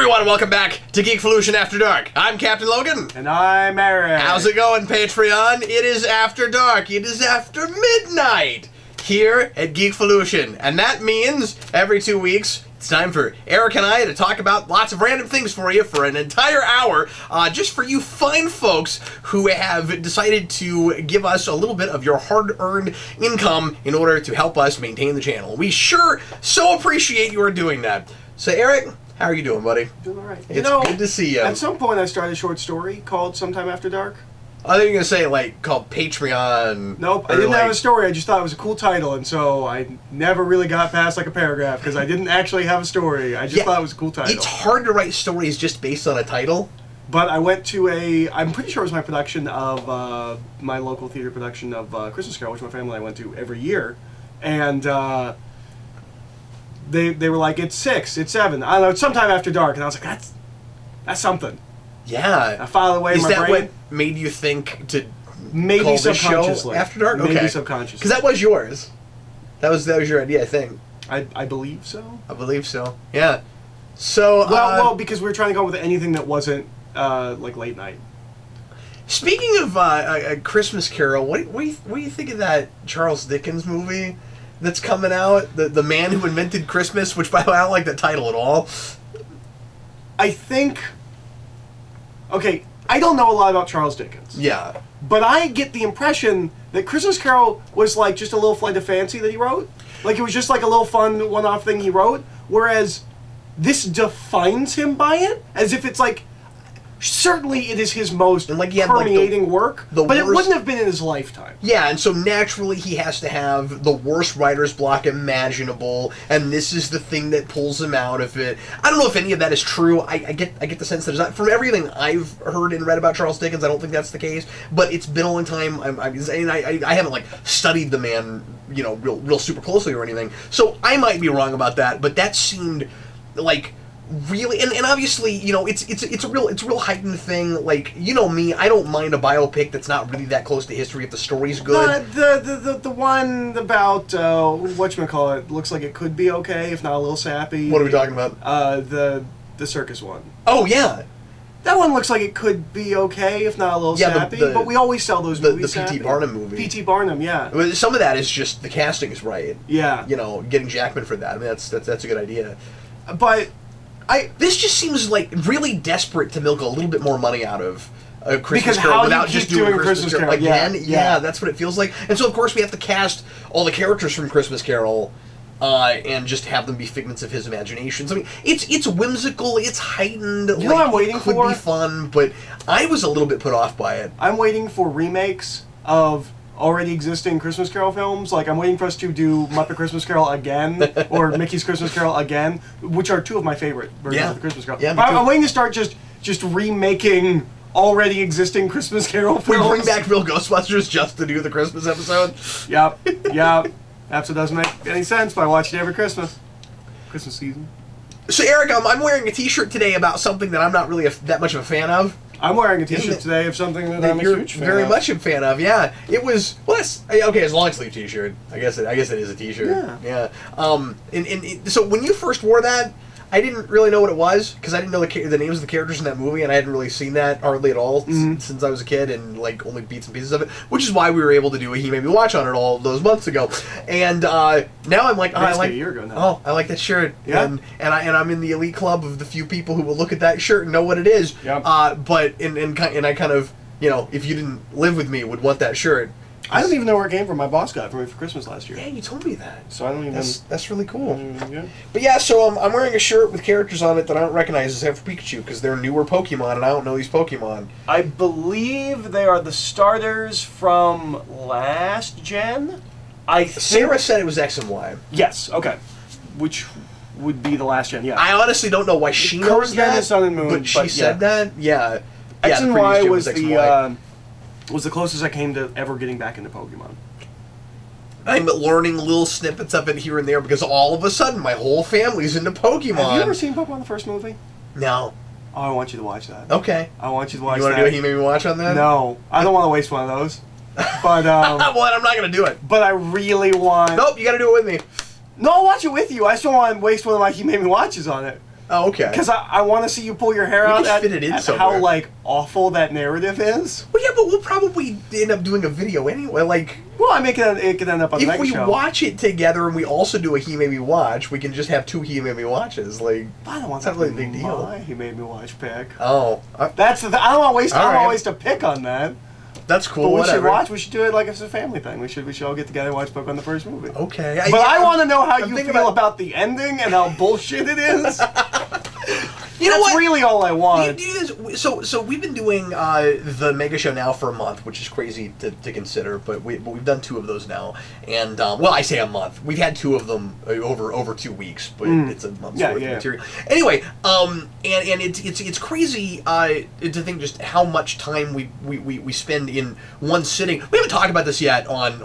everyone, welcome back to Geekvolution After Dark. I'm Captain Logan. And I'm Eric. How's it going, Patreon? It is after dark. It is after midnight here at Geekvolution. And that means every 2 weeks, it's time for Eric and I to talk about lots of random things for you for an entire hour, just for you fine folks who have decided to give us a little bit of your hard-earned income in order to help us maintain the channel. We sure so appreciate you doing that. So, Eric, how are you doing, buddy? Doing all right. It's good to see you. At some point, I started a short story called Sometime After Dark. I think you're going to say, like, called Patreon. Nope, I didn't have a story. I just thought it was a cool title, and so I never really got past, like, a paragraph, because I didn't actually have a story. I just thought it was a cool title. It's hard to write stories just based on a title. But I went to I'm pretty sure it was my production of, my local theater production of Christmas Carol, which my family and I went to every year, and, They were like, it's 6, it's 7, I don't know, it's Sometime After Dark, and I was like, that's something. Yeah. I filed away in my brain. Is that what made you think to maybe call this show subconsciously After Dark? Maybe okay. subconsciously. Because that was yours. That was your idea, I think. I believe so. I believe so. Yeah. So. Well, because we were trying to go with anything that wasn't like late night. Speaking of a Christmas Carol, what do you think of that Charles Dickens movie that's coming out? The Man Who Invented Christmas, which, by the way, I don't like that title at all. I think. Okay, I don't know a lot about Charles Dickens. Yeah. But I get the impression that Christmas Carol was like just a little flight of fancy that he wrote. Like it was just like a little fun one-off thing he wrote. Whereas this defines him by it, as if it's like, certainly it is his most permeating work, but it wouldn't have been in his lifetime. Yeah, and so naturally he has to have the worst writer's block imaginable, and this is the thing that pulls him out of it. I don't know if any of that is true. I get the sense that it's not. From everything I've heard and read about Charles Dickens, I don't think that's the case. But it's been a long time. I haven't like studied the man, real super closely or anything. So I might be wrong about that. But that seemed like. Really, and obviously, it's a real heightened thing. Like, me, I don't mind a biopic that's not really that close to history if the story's good. The one about whatchamacallit looks like it could be okay, if not a little sappy. What are we talking about? The circus one. Oh yeah, that one looks like it could be okay, if not a little sappy. But we always sell those movies. The P.T. Barnum movie. P.T. Barnum, yeah. Some of that is just the casting is right. Yeah. Getting Jackman for that. I mean, that's a good idea. But. This just seems like really desperate to milk a little bit more money out of a Christmas Carol without just doing Christmas Carol again. Yeah, that's what it feels like. And so, of course, we have to cast all the characters from Christmas Carol and just have them be figments of his imaginations. I mean, it's whimsical, it's heightened. You know what I'm waiting for? It could be fun, but I was a little bit put off by it. I'm waiting for remakes of already existing Christmas Carol films. Like, I'm waiting for us to do Muppet Christmas Carol again, or Mickey's Christmas Carol again, which are two of my favorite versions of the Christmas Carol. Yeah, I'm waiting to start just remaking already existing Christmas Carol films. We bring back Real Ghostbusters just to do the Christmas episode? Yep. Episode doesn't make any sense, but I watch it every Christmas season. So, Eric, I'm wearing a t-shirt today about something that I'm not really that much of a fan of. I'm wearing a t-shirt today of something that I'm a huge fan very much a fan of. Yeah, it was. Well, that's okay. It's a long sleeve t-shirt. I guess it is a t-shirt. Yeah. So when you first wore that, I didn't really know what it was because I didn't know the names of the characters in that movie, and I hadn't really seen that hardly at all since I was a kid, and like only bits and pieces of it. Which is why we were able to do a He Made Me Watch on it all those months ago. And now I'm like, a year ago now. Oh, I like that shirt. Yeah. And I'm in the elite club of the few people who will look at that shirt and know what it is. Yep. But I kind of, if you didn't live with me, would want that shirt. I don't even know where it came from. My boss got it for me for Christmas last year. Yeah, you told me that. So I don't even. That's really cool. Yeah. But yeah, so I'm wearing a shirt with characters on it that I don't recognize except for Pikachu because they're newer Pokemon and I don't know these Pokemon. I believe they are the starters from last gen. Sarah said it was X and Y. Yes. Okay. Which would be the last gen? Yeah. I honestly don't know why she knows that. Sun and Moon, but she said that. Yeah. X and Y was the was the closest I came to ever getting back into Pokemon. I'm learning little snippets of it here and there because all of a sudden my whole family's into Pokemon. Have you ever seen Pokemon the first movie? No. Oh, I want you to watch that. Okay. I want you to watch that. You want to do a He Made Me Watch on that? No. I don't want to waste one of those. But, well, I'm not going to do it. But I really want... Nope, you got to do it with me. No, I'll watch it with you. I just don't want to waste one of my He Made Me Watches on it. Oh, okay. Because I want to see you pull your hair We out can fit it in at somewhere. how, like, awful that narrative is. Well, yeah, but we'll probably end up doing a video anyway. Like, Well, I mean, it could end up on the if next we show. watch it together and we also do a He Made Me Watch, we can just have 2 He Made Me Watches. Like, I don't want it's not that really to a be big deal. my He Made Me Watch pick. Oh, That's the I don't want to waste. I don't Alright. want to waste a pick on that. that's cool. But we whatever. should watch. We should do it like it's a family thing. We should all get together and watch book on the first movie. Okay. But I want to know how I'm you thinking feel about the ending and how bullshit it is. You know That's what? really all I Do want. you do this? So we've been doing the Mega Show now for a month, which is crazy to consider, but we've done 2 of those now, and well, I say a month. We've had 2 of them over 2 weeks, but it's a month's worth of material. Anyway, and it's crazy to think just how much time we spend in one sitting. We haven't talked about this yet on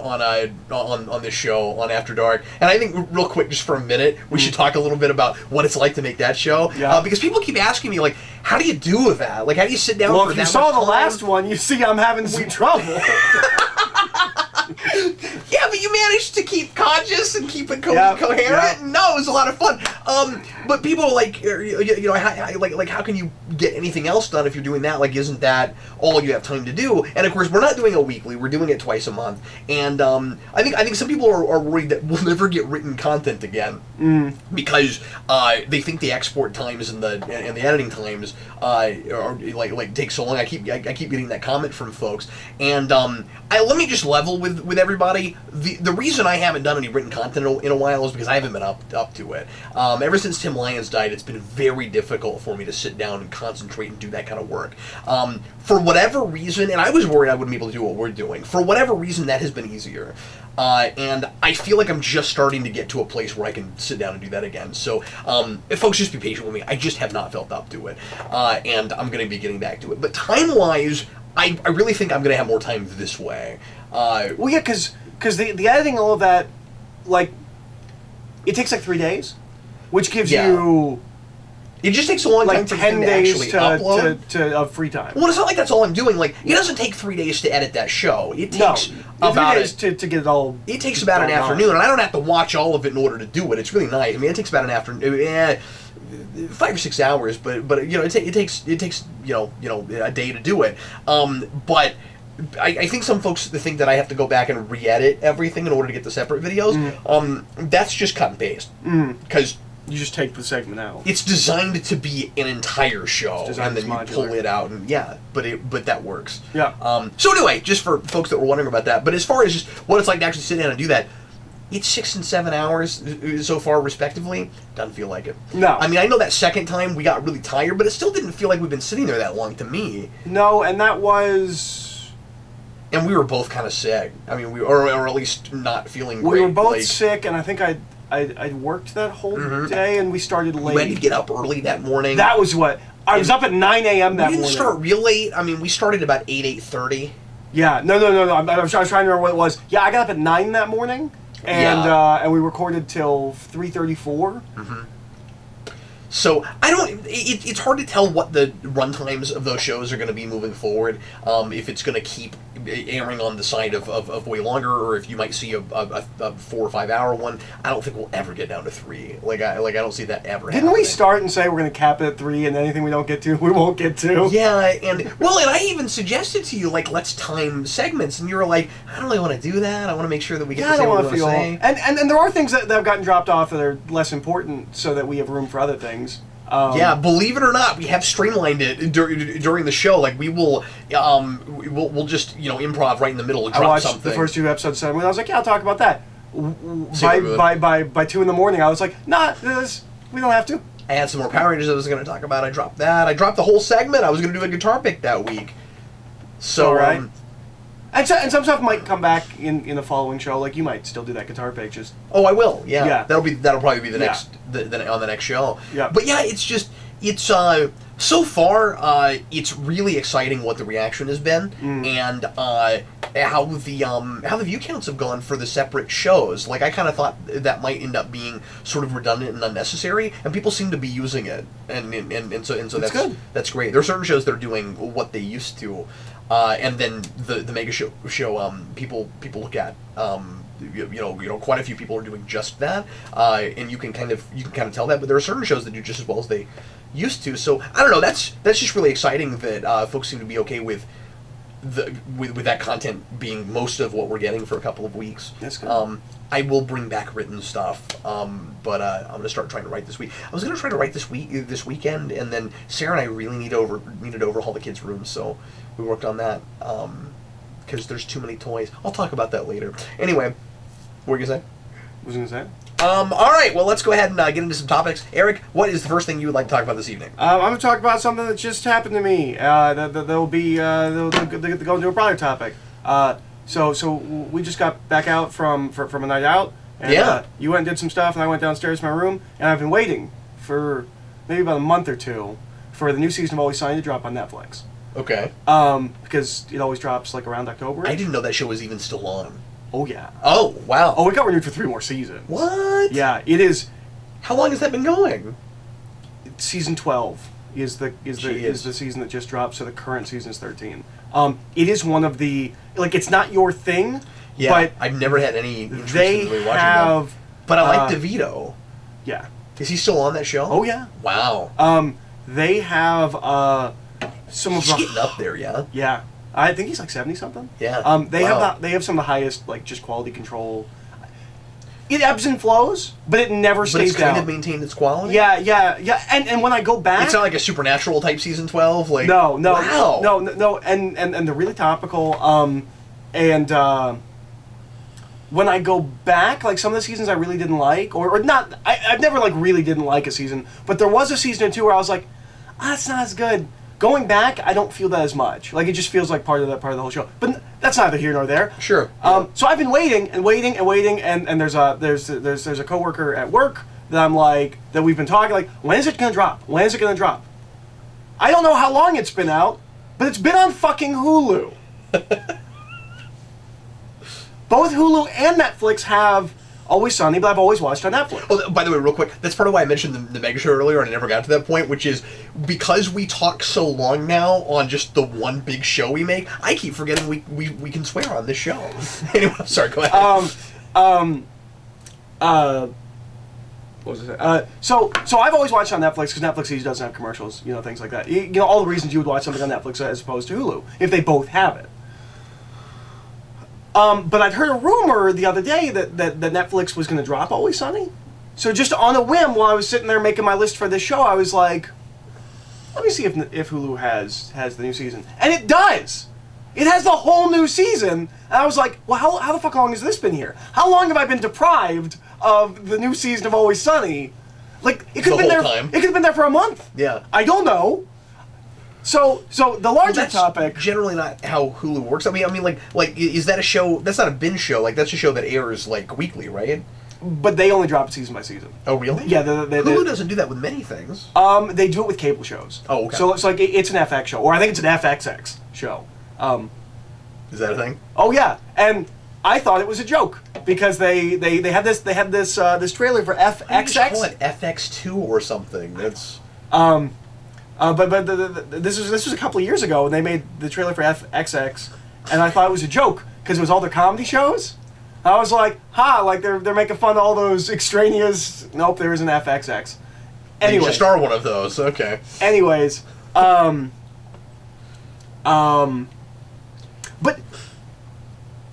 this show on After Dark, and I think real quick, just for a minute, we should talk a little bit about what it's like to make that show, because people keep asking me, like, how do you do with that? Like, how do you sit down Well, for if that you saw much the time? last one, you see I'm having some trouble. Yeah, but you managed to keep conscious and keep it coherent. yeah. No, it was a lot of fun. But people are like, you know, how can you get anything else done if you're doing that? Like, isn't that all you have time to do? And of course, we're not doing it weekly. We're doing it twice a month. And I think some people are worried that we'll never get written content again because they think the export times and the editing times are like take so long. I keep getting that comment from folks, and let me just level with everybody. The reason I haven't done any written content in a while is because I haven't been up to it. Ever since Tim Lyons died, it's been very difficult for me to sit down and concentrate and do that kind of work. For whatever reason, and I was worried I wouldn't be able to do what we're doing. For whatever reason, that has been easier. And I feel like I'm just starting to get to a place where I can sit down and do that again. So, if folks, just be patient with me. I just have not felt up to it. And I'm going to be getting back to it. But time-wise, I really think I'm going to have more time this way. Well, yeah, because the editing, all of that, like, it takes like 3 days, which gives you it just takes a long time like for 10 the thing days to actually upload. of free time. Well, it's not like that's all I'm doing. Like, it doesn't take 3 days to edit that show. It takes about 3 days to get it all. It takes about an afternoon, and I don't have to watch all of it in order to do it. It's really nice. I mean, it takes about an afternoon, 5 or 6 hours, but you know, it takes you know a day to do it. But I think some folks think that I have to go back and re-edit everything in order to get the separate videos. That's just cut and paste because. You just take the segment out. It's designed to be an entire show, and then you pull it out, and but that works. Yeah. So anyway, just for folks that were wondering about that, but as far as just what it's like to actually sit down and do that, it's 6 and 7 hours so far, respectively. Doesn't feel like it. No. I mean, I know that second time we got really tired, but it still didn't feel like we've been sitting there that long to me. No, and that was. And we were both kind of sick. I mean, or at least not feeling great. We were both like, sick, and I think I worked that whole day, and we started late. We had to get up early that morning. That was what I was up at 9 a.m. that morning. We didn't start real late. I mean, we started about 8:30. Yeah, no. I was trying to remember what it was. Yeah, I got up at 9 that morning, and we recorded till 3:34. So I don't. It's hard to tell what the runtimes of those shows are going to be moving forward. If it's going to keep airing on the side of way longer, or if you might see a 4 or 5 hour one. I don't think we'll ever get down to 3. Like I don't see that ever. Didn't we start and say we're going to cap it at 3, and anything we don't get to, we won't get to? Yeah, and I even suggested to you, like, let's time segments, and you were like, I don't really want to do that. I want to make sure that we get to say what we want to say. And there are things that have gotten dropped off that are less important, so that we have room for other things. Yeah, believe it or not, we have streamlined it during the show. Like, we'll just improv right in the middle and drop something. I watched the first 2 episodes, and I was like, yeah, I'll talk about that. By 2 in the morning, I was like, nah, we don't have to. I had some more Power Rangers I was going to talk about. I dropped that. I dropped the whole segment. I was going to do a guitar pick that week. So, all right. And some stuff might come back in the following show. Like, you might still do that guitar pick. Just I will. Yeah. Yeah. That'll probably be the next on the next show. Yeah. But yeah, it's so far it's really exciting what the reaction has been and how the view counts have gone for the separate shows. Like, I kind of thought that might end up being sort of redundant and unnecessary, and people seem to be using it, and so that's good. That's great. There are certain shows that are doing what they used to. And then the Mega Show people look at quite a few people are doing just that, and you can kind of tell that. But there are certain shows that do just as well as they used to. So I don't know. That's just really exciting that folks seem to be okay with with that content being most of what we're getting for a couple of weeks. That's good. I will bring back written stuff, but I'm going to start trying to write this week. I was going to try to write this weekend, and then Sarah and I really needed to overhaul the kids' rooms, so we worked on that because there's too many toys. I'll talk about that later. Anyway, what were you going to say? What was I going to say? All right, well, let's go ahead and get into some topics. Eric, what is the first thing you would like to talk about this evening? I'm going to talk about something that just happened to me. They'll go into a broader topic. So we just got back out from a night out. And, yeah. You went and did some stuff, and I went downstairs to my room, and I've been waiting for maybe about a month or two for the new season of Always Sunny to drop on Netflix. Okay. Because it always drops like around October. I didn't know that show was even still on. Oh yeah. Oh wow. Oh, it got renewed for 3 more seasons. What? Yeah, it is. How long has that been going? Season 12 is the season that just dropped. So the current season is 13. It is one of the it's not your thing. Yeah, but I've never had any interest they in really watching have. them. But I like DeVito. Yeah. Is he still on that show? Oh yeah. Wow. They have some He's of the getting up there, yeah. Yeah. I think he's like 70 something. Yeah. They have some of the highest just quality control. It ebbs and flows, but it never stays it's kind down. of maintained its quality. Yeah. And when I go back, it's not like a Supernatural type season 12. Like no, wow. no, and they're really topical. When I go back, like some of the seasons I really didn't like, or not. I've never really didn't like a season, but there was a season or two where I was like, it's not as good. Going back, I don't feel that as much. Like it just feels like part of the whole show. But that's neither here nor there. Sure. So I've been waiting, and there's a coworker at work that we've been talking when is it gonna drop? When is it gonna drop? I don't know how long it's been out, but it's been on fucking Hulu. Both Hulu and Netflix have Always Sunny, but I've always watched on Netflix. Oh, by the way, real quick, that's part of why I mentioned the Mega Show earlier, and I never got to that point, which is because we talk so long now on just the one big show we make, I keep forgetting we can swear on this show. Anyway, sorry, go ahead. What was it? So I've always watched on Netflix because Netflix usually doesn't have commercials, things like that. All the reasons you would watch something on Netflix as opposed to Hulu, if they both have it. But I'd heard a rumor the other day that Netflix was going to drop Always Sunny. So just on a whim, while I was sitting there making my list for this show, I was like, let me see if Hulu has the new season. And it does! It has the whole new season. And I was like, well, how the fuck long has this been here? How long have I been deprived of the new season of Always Sunny? It could have been there. It could have been there for a month. Yeah. I don't know. So the larger topic. Generally not how Hulu works. I mean, is that a show? That's not a binge show. That's a show that airs weekly, right? But they only drop it season by season. Oh, really? Yeah. Hulu doesn't do that with many things. They do it with cable shows. Oh, okay. So it's it's an FX show, or I think it's an FXX show. Is that a thing? Oh yeah, and I thought it was a joke because they had this trailer for FXX. Why don't you just call it FX2 or something? That's. But this was a couple of years ago when they made the trailer for FXX, and I thought it was a joke because it was all their comedy shows. I was like, they're making fun of all those extraneous. Nope, there is an FXX. Anyway, you should star one of those. Okay. Anyways, but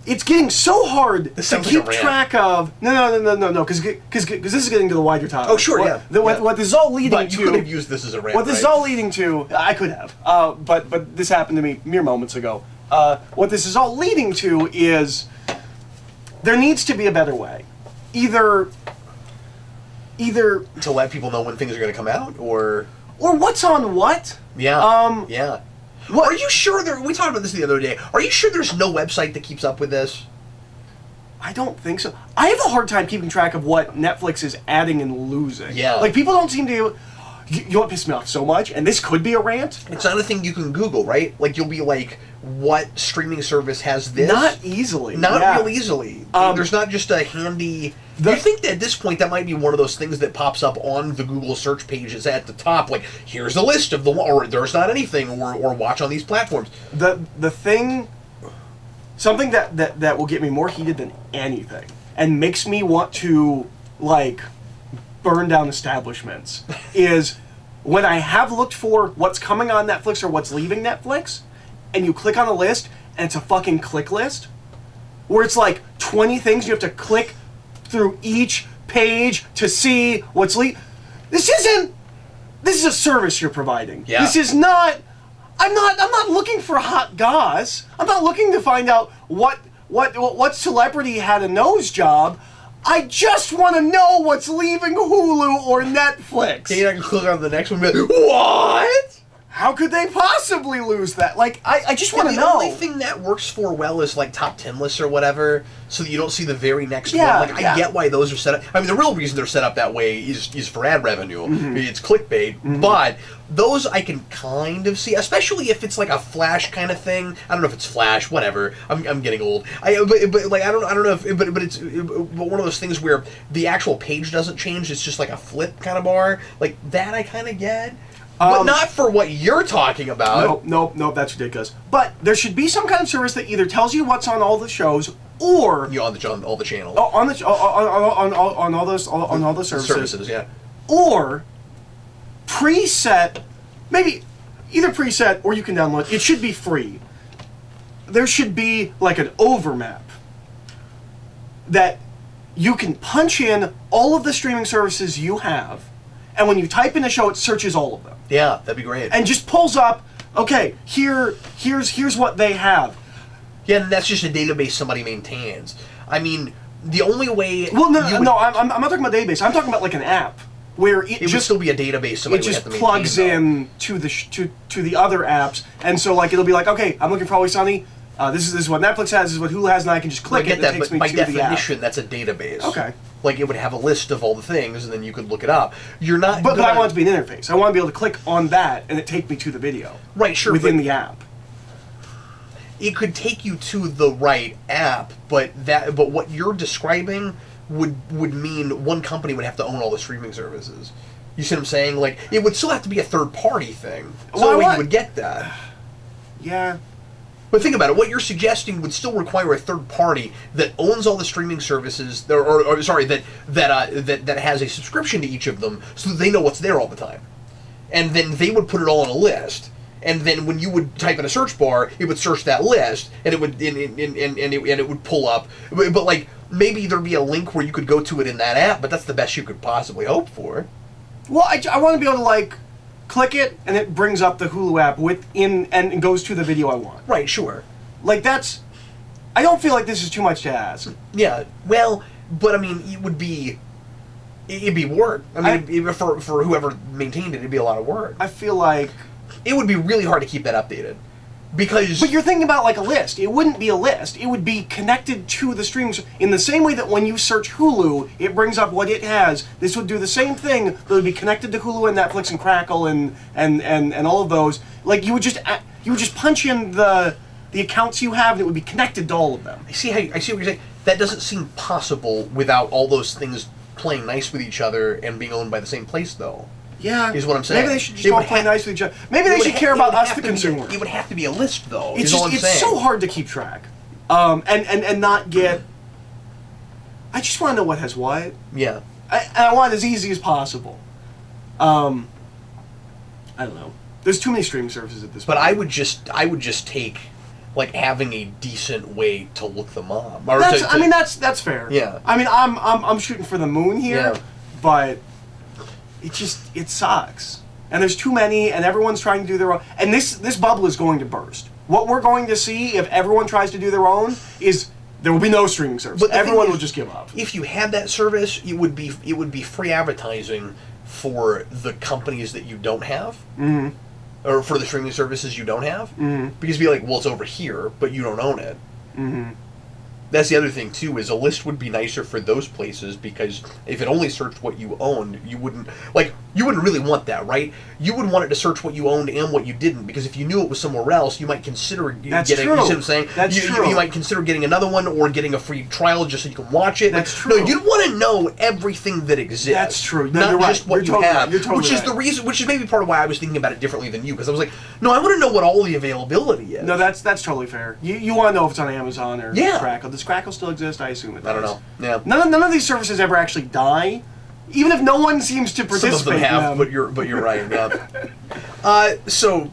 it's getting so hard to keep track of. No, because this is getting to the wider topic. Oh, sure, yeah. What this is all leading to. But you could have used this as a rant. What this is all leading to, I could have, but this happened to me mere moments ago. What this is all leading to is there needs to be a better way. Either to let people know when things are going to come out, or what's on what. Yeah. Yeah. What? Are you sure we talked about this the other day. Are you sure there's no website that keeps up with this? I don't think so. I have a hard time keeping track of what Netflix is adding and losing. Yeah. People don't seem to. You know what pissed me off so much? And this could be a rant. It's not a thing you can Google, right? You'll be like, what streaming service has this? Not easily. Not real easily. There's not just a handy... You think that at this point that might be one of those things that pops up on the Google search pages at the top, here's a list of or there's not anything, or watch on these platforms. The thing... Something that will get me more heated than anything and makes me want to, like, burn down establishments is when I have looked for what's coming on Netflix or what's leaving Netflix, and you click on a list, and it's a fucking click list, where it's like 20 things, you have to click through each page to see what's This is a service you're providing. Yeah. This is not, I'm not looking for hot goss. I'm not looking to find out what celebrity had a nose job. I just want to know what's leaving Hulu or Netflix. You're not going to click on the next one and be like, what? How could they possibly lose that? Like, I just want to know. The only thing that works for well is, like, top 10 lists or whatever, so that you don't see the very next one. Like, I get why those are set up. I mean, the real reason they're set up that way is for ad revenue. Mm-hmm. It's clickbait. But those I can kind of see, especially if it's, like, a Flash kind of thing. I don't know if it's Flash, whatever. I'm getting old. But like, I don't know if... But it's one of those things where the actual page doesn't change. It's just, like, a flip kind of bar. Like, that I kind of get. But not for what you're talking about. Nope, that's ridiculous. But there should be some kind of service that either tells you what's on all the shows, or on all the channels. On all the services. Yeah. Or preset, maybe either preset or you can download. It should be free. There should be like an overmap that you can punch in all of the streaming services you have, and when you type in a show, it searches all of them. Yeah, that'd be great. And just pulls up, okay, here's what they have. Yeah, and that's just a database somebody maintains. I mean, the only way... Well, I'm not talking about database. I'm talking about like an app where it would still be a database somebody would have to maintain. It just plugs in to the other apps, and so like it'll be like, okay, I'm looking for Always Sunny. This is what Netflix has. This is what Hulu has, and I can just click it. And it takes me to the app. By definition, that's a database. Okay. Like, it would have a list of all the things, and then you could look it up. You're not... But I want it to be an interface. I want to be able to click on that, and it take me to the video. Right, sure. Within the app. It could take you to the right app, but what you're describing would mean one company would have to own all the streaming services. You see what I'm saying? Like, it would still have to be a third-party thing. So you would get that. Yeah. But think about it. What you're suggesting would still require a third party that owns all the streaming services, that has a subscription to each of them, so that they know what's there all the time, and then they would put it all on a list. And then when you would type in a search bar, it would search that list, and it would it would pull up. But like, maybe there'd be a link where you could go to it in that app. But that's the best you could possibly hope for. Well, I want to be able to like click it, and it brings up the Hulu app and goes to the video I want. Right, sure. Like, that's... I don't feel like this is too much to ask. Yeah, well, but I mean, it'd be work. I mean, for whoever maintained it, it'd be a lot of work. I feel like... It would be really hard to keep that updated. Because... But you're thinking about, like, a list. It wouldn't be a list. It would be connected to the streaming... In the same way that when you search Hulu, it brings up what it has. This would do the same thing, but it would be connected to Hulu and Netflix and Crackle and all of those. Like, you would just punch in the accounts you have, and it would be connected to all of them. I see what you're saying. That doesn't seem possible without all those things playing nice with each other and being owned by the same place, though. Yeah. Is what I'm saying. Maybe they should just all play nice with each other. Maybe they should care about us, the consumer. It would have to be a list, though. It's so hard to keep track. And not get... I just want to know what has what. Yeah. I want it as easy as possible. I don't know. There's too many streaming services at this point. But I would just take, like, having a decent way to look them up. That's fair. Yeah. I mean, I'm shooting for the moon here, but it sucks. And there's too many, and everyone's trying to do their own. And this bubble is going to burst. What we're going to see if everyone tries to do their own is there will be no streaming service. But everyone will just give up. If you had that service, it would be free advertising for the companies that you don't have. Mm-hmm. Or for the streaming services you don't have. Mm-hmm. Because it'd be like, well, it's over here, but you don't own it. Mm-hmm. That's the other thing, too, is a list would be nicer for those places, because if it only searched what you owned, you wouldn't really want that, right? You would want it to search what you owned and what you didn't, because if you knew it was somewhere else, you might consider getting... That's true. You see what I'm saying? That's true. You might consider getting another one, or getting a free trial just so you can watch it. That's true. No, you'd want to know everything that exists. That's true. No, not just what you have. You're totally which is the reason, which is maybe part of why I was thinking about it differently than you, because I was like, no, I want to know what all the availability is. No, that's totally fair. You want to know if it's on Amazon or Crackle. Does Crackle still exist? I assume it does. I don't know. Yeah. None of these services ever actually die, even if no one seems to participate. Some of them have, in them. but you're right. So.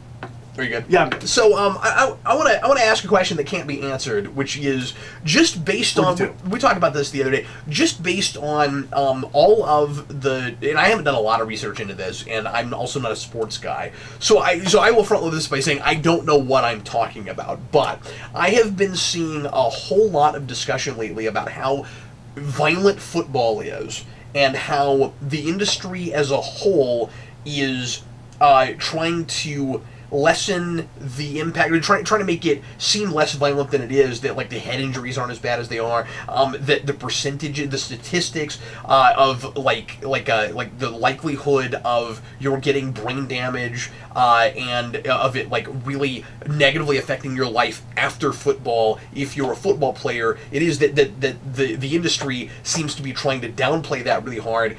Are you good? Yeah. So I want to ask a question that can't be answered, which is just based on we talked about this the other day. Just based on all of the, and I haven't done a lot of research into this, and I'm also not a sports guy. So I will front load this by saying I don't know what I'm talking about, but I have been seeing a whole lot of discussion lately about how violent football is and how the industry as a whole is trying to lessen the impact, or trying to make it seem less violent than it is, that like the head injuries aren't as bad as they are, that the percentage, the statistics of like the likelihood of you're getting brain damage and of it like really negatively affecting your life after football if you're a football player, it is that the industry seems to be trying to downplay that really hard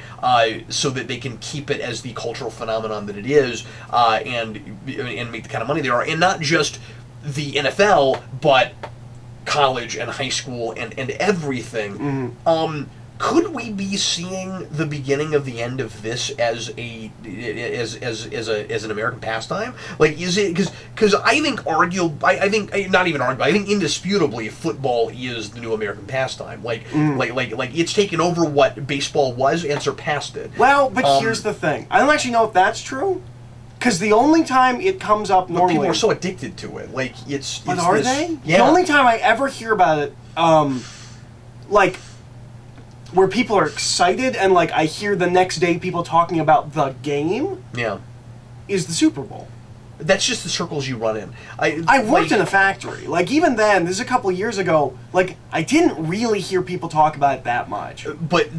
so that they can keep it as the cultural phenomenon that it is, and make the kind of money they are, and not just the NFL, but college and high school and everything. Mm-hmm. Could we be seeing the beginning of the end of this as an American pastime? Like, is it because I think I think not even arguably, I think indisputably football is the new American pastime. Like it's taken over what baseball was and surpassed it. Well, but here's the thing: I don't actually know if that's true. Because the only time it comes up normally... People are so addicted to it. Like, it's But are they? Yeah. The only time I ever hear about it, like, where people are excited and, like, I hear the next day people talking about the game... Yeah. ...is the Super Bowl. That's just the circles you run in. I worked in a factory. Like, even then, this is a couple of years ago, like, I didn't really hear people talk about it that much. But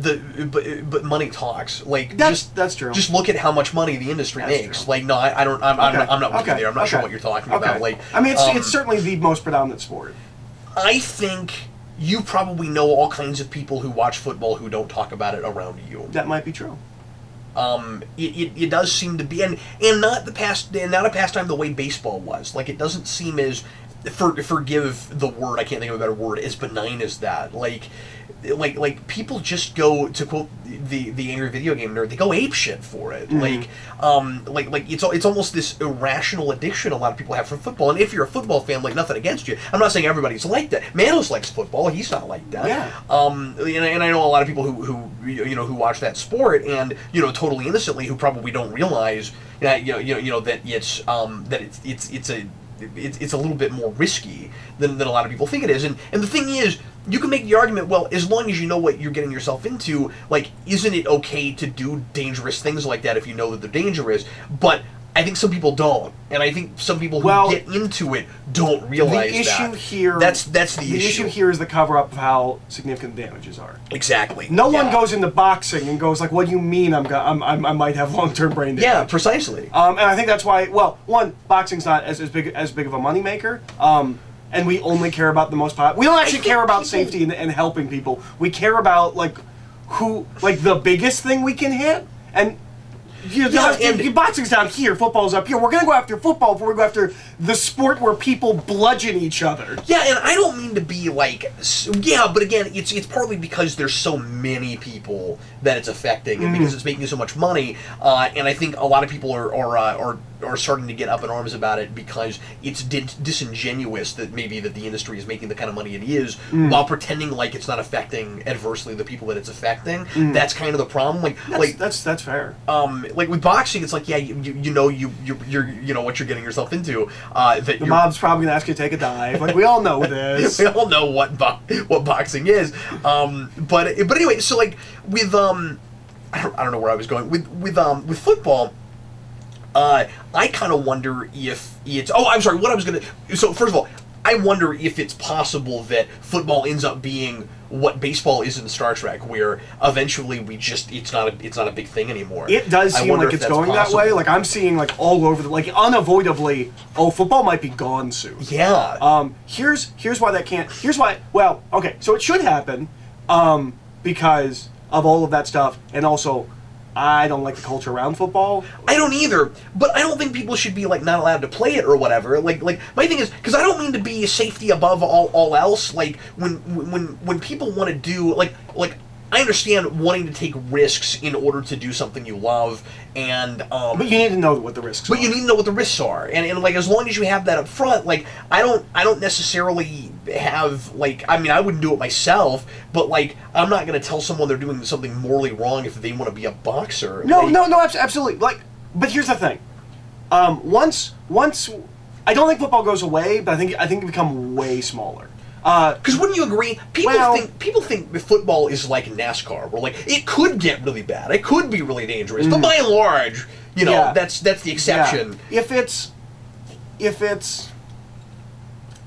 money talks. Like, that's true. Just look at how much money the industry makes. True. Like, no, I don't. I'm not with you there. I'm not sure what you're talking about. Like, I mean, it's certainly the most predominant sport. I think you probably know all kinds of people who watch football who don't talk about it around you. That might be true. It does seem to be, and not a pastime the way baseball was. Like, it doesn't seem as, forgive the word, I can't think of a better word, as benign as that. Like people just go, to quote the angry video game nerd, they go apeshit for it. Mm-hmm. Like it's almost this irrational addiction a lot of people have for football. And if you're a football fan, like, nothing against you. I'm not saying everybody's like that. Manos likes football. He's not like that. Yeah. And I know a lot of people who watch that sport and totally innocently, who probably don't realize that that it's a little bit more risky than a lot of people think it is. And the thing is, you can make the argument, well, as long as you know what you're getting yourself into, like, isn't it okay to do dangerous things like that if you know that they're dangerous? But I think some people don't, and I think some people who get into it don't realize the issue that. Here. That's the issue. The issue here is the cover-up of how significant the damages are. Exactly. No one goes into boxing and goes like, "What do you mean I might have long-term brain damage?" Yeah, precisely. And I think that's why. Well, one, boxing's not as big of a moneymaker. And we only care about the most popular. We don't actually care about safety and helping people. We care about the biggest thing we can hit. And boxing's down here, football's up here. We're gonna go after football before we go after the sport where people bludgeon each other. Yeah, and I don't mean to be like, but again, it's partly because there's so many people that it's affecting, and because it's making so much money. And I think a lot of people are starting to get up in arms about it because it's disingenuous that the industry is making the kind of money it is while pretending like it's not affecting adversely the people that it's affecting. That's kind of the problem. That's fair. Like with boxing, it's like, yeah, you know what you're getting yourself into. The mob's probably gonna ask you to take a dive. Like, we all know this. We all know what boxing is. But anyway, so like with I don't know where I was going with football. I kind of wonder if it's. Oh, I'm sorry. What I was gonna. So first of all, I wonder if it's possible that football ends up being what baseball is in Star Trek, where eventually it's not a big thing anymore. It does seem like it's going that way. Like, I'm seeing all over unavoidably. Oh, football might be gone soon. Yeah. Here's why that can't. Here's why. Well, okay. So it should happen, because of all of that stuff, and also I don't like the culture around football. I don't either, but I don't think people should be like not allowed to play it or whatever. Like my thing is, because I don't mean to be safety above all else. Like when people want to do like I understand wanting to take risks in order to do something you love, and but you need to know what the risks are. But you need to know what the risks are, and like as long as you have that up front, like I don't necessarily have like I wouldn't do it myself, but like I'm not going to tell someone they're doing something morally wrong if they want to be a boxer. No, absolutely. Like, but here's the thing. Once I don't think football goes away, but I think it become way smaller. Because wouldn't you agree? People think football is like NASCAR, where like it could get really bad, it could be really dangerous, but by and large, that's the exception. Yeah. If it's,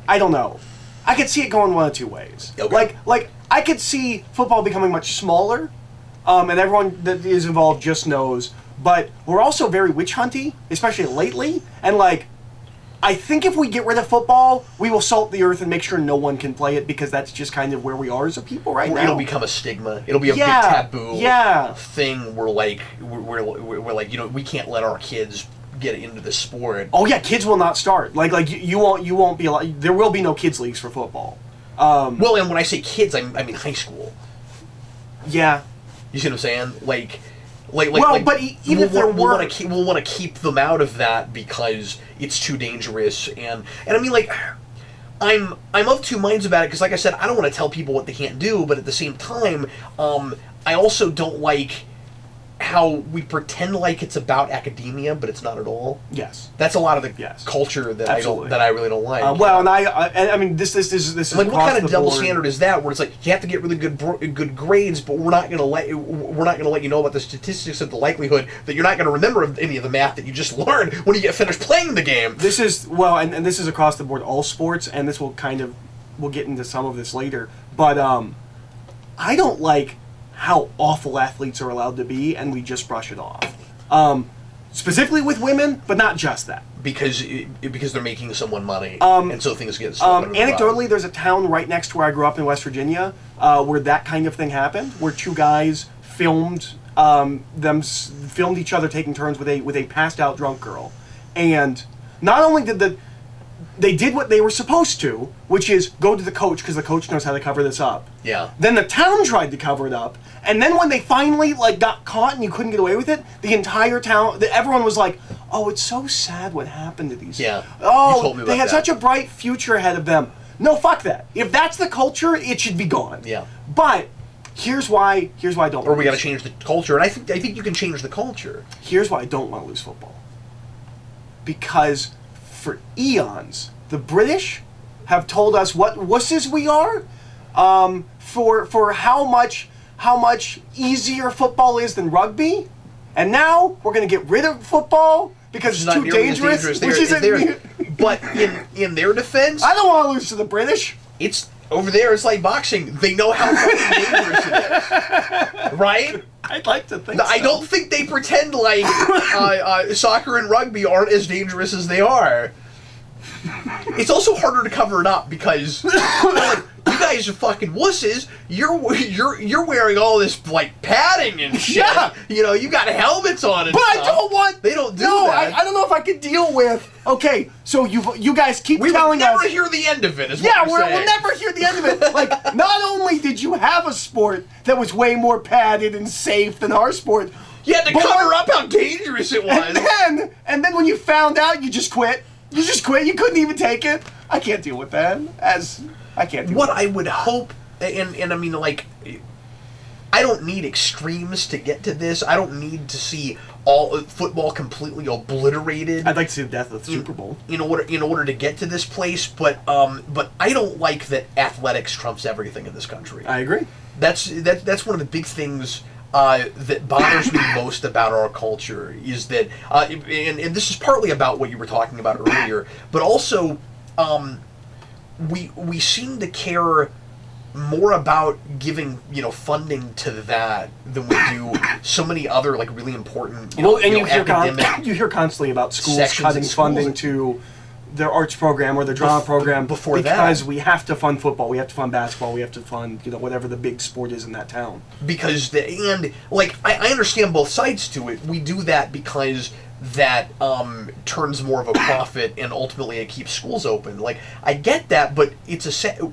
I don't know. I could see it going one of two ways. Okay. Like I could see football becoming much smaller, and everyone that is involved just knows. But we're also very witch hunty, especially lately, and like. I think if we get rid of football, we will salt the earth and make sure no one can play it because that's just kind of where we are as a people right now. It'll become a stigma. It'll be a big taboo thing where we're like we can't let our kids get into the sport. Oh yeah, kids will not start. Like you won't be allowed. There will be no kids leagues for football. Well, and when I say kids, I mean high school. Yeah. You see what I'm saying? Like, but even if there were, we'll want to keep them out of that because it's too dangerous, and I mean like, I'm of two minds about it because like I said, I don't want to tell people what they can't do, but at the same time, I also don't like how we pretend like it's about academia, but it's not at all. Yes, that's a lot of the culture that I really don't like. Well, and I mean this is like what kind of double standard is that? Where it's like you have to get really good grades, but we're not going to let you know about the statistics of the likelihood that you're not going to remember any of the math that you just learned when you get finished playing the game. This is and this is across the board, all sports, and this will we'll get into some of this later, but I don't like how awful athletes are allowed to be, and we just brush it off. Specifically with women, but not just that. Because they're making someone money, and so things get anecdotally, there's a town right next to where I grew up in West Virginia where that kind of thing happened, where two guys filmed each other taking turns with a passed out drunk girl, and not only did they did what they were supposed to, which is go to the coach because the coach knows how to cover this up. Yeah. Then the town tried to cover it up, and then when they finally got caught and you couldn't get away with it, the entire town, everyone was like, "Oh, it's so sad what happened to these." Yeah. Oh, you told me about they had that. such a bright future ahead of them. No, fuck that. If that's the culture, it should be gone. Yeah. But here's why I don't. Or we got to change the culture, and I think you can change the culture. Here's why I don't want to lose football. Because for eons, the British have told us what wusses we are, for how much easier football is than rugby, and now we're going to get rid of football because it's too dangerous. But in their defense, I don't want to lose to the British. It's over there. It's like boxing. They know how fucking dangerous it is, right? I'd like to think. I don't think they pretend like soccer and rugby aren't as dangerous as they are. It's also harder to cover it up because like, you guys are fucking wusses. You're wearing all this like padding and shit. Yeah. You got helmets on and but stuff. I don't want. They don't do no, that. I don't know if I could deal with. Okay, so you guys keep telling us. We'll never hear the end of it. We'll never hear the end of it. Like, not only did you have a sport that was way more padded and safe than our sport, you had to cover up how dangerous it was. And then when you found out, you just quit. You just quit. You couldn't even take it. I can't deal with that. I can't deal with I would hope, and I mean, like, I don't need extremes to get to this. I don't need to see all football completely obliterated. I'd like to see the death of the Super Bowl in order to get to this place. But I don't like that athletics trumps everything in this country. I agree. That's one of the big things that bothers me most about our culture is that, and this is partly about what you were talking about earlier, but also we seem to care more about giving funding to that than we do so many other like really important you hear hear constantly about schools cutting funding to their arts program or their drama program before because we have to fund football, we have to fund basketball, we have to fund whatever the big sport is in that town. Because I understand both sides to it. We do that because that turns more of a profit, and ultimately it keeps schools open. Like, I get that, but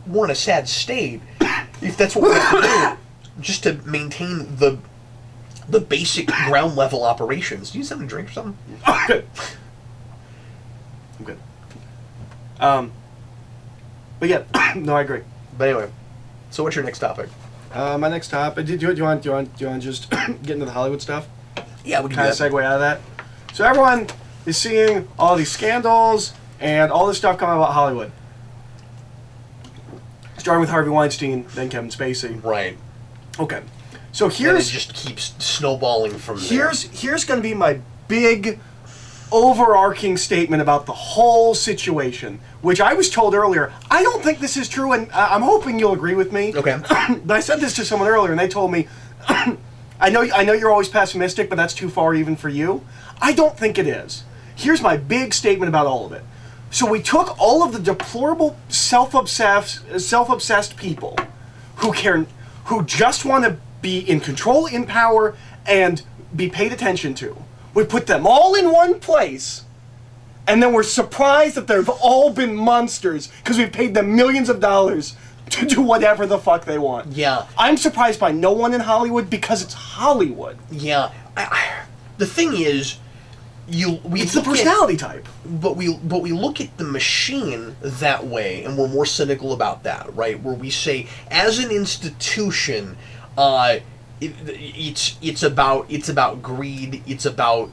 we're in a sad state if that's what we have to do just to maintain the basic ground level operations. Do you need something to drink or something? Oh, good. I'm good. But yeah, no, I agree. But anyway, so what's your next topic? My next topic. Do you want to just get into the Hollywood stuff? Yeah, we can kind of segue out of that. So everyone is seeing all these scandals and all this stuff coming about Hollywood. Starting with Harvey Weinstein, then Kevin Spacey. Right. Okay. So here's... And it just keeps snowballing from there. Here's going to be my big, overarching statement about the whole situation, which I was told earlier. I don't think this is true, and I'm hoping you'll agree with me. Okay. But I said this to someone earlier, and they told me, I know you're always pessimistic, but that's too far even for you. I don't think it is. Here's my big statement about all of it. So we took all of the deplorable, self-obsessed people who just want to be in control, in power, and be paid attention to. We put them all in one place, and then we're surprised that they've all been monsters because we've paid them millions of dollars to do whatever the fuck they want. Yeah. I'm surprised by no one in Hollywood because it's Hollywood. Yeah. The thing is, it's the personality type. But we look at the machine that way, and we're more cynical about that, right? Where we say, as an institution, it's about greed. It's about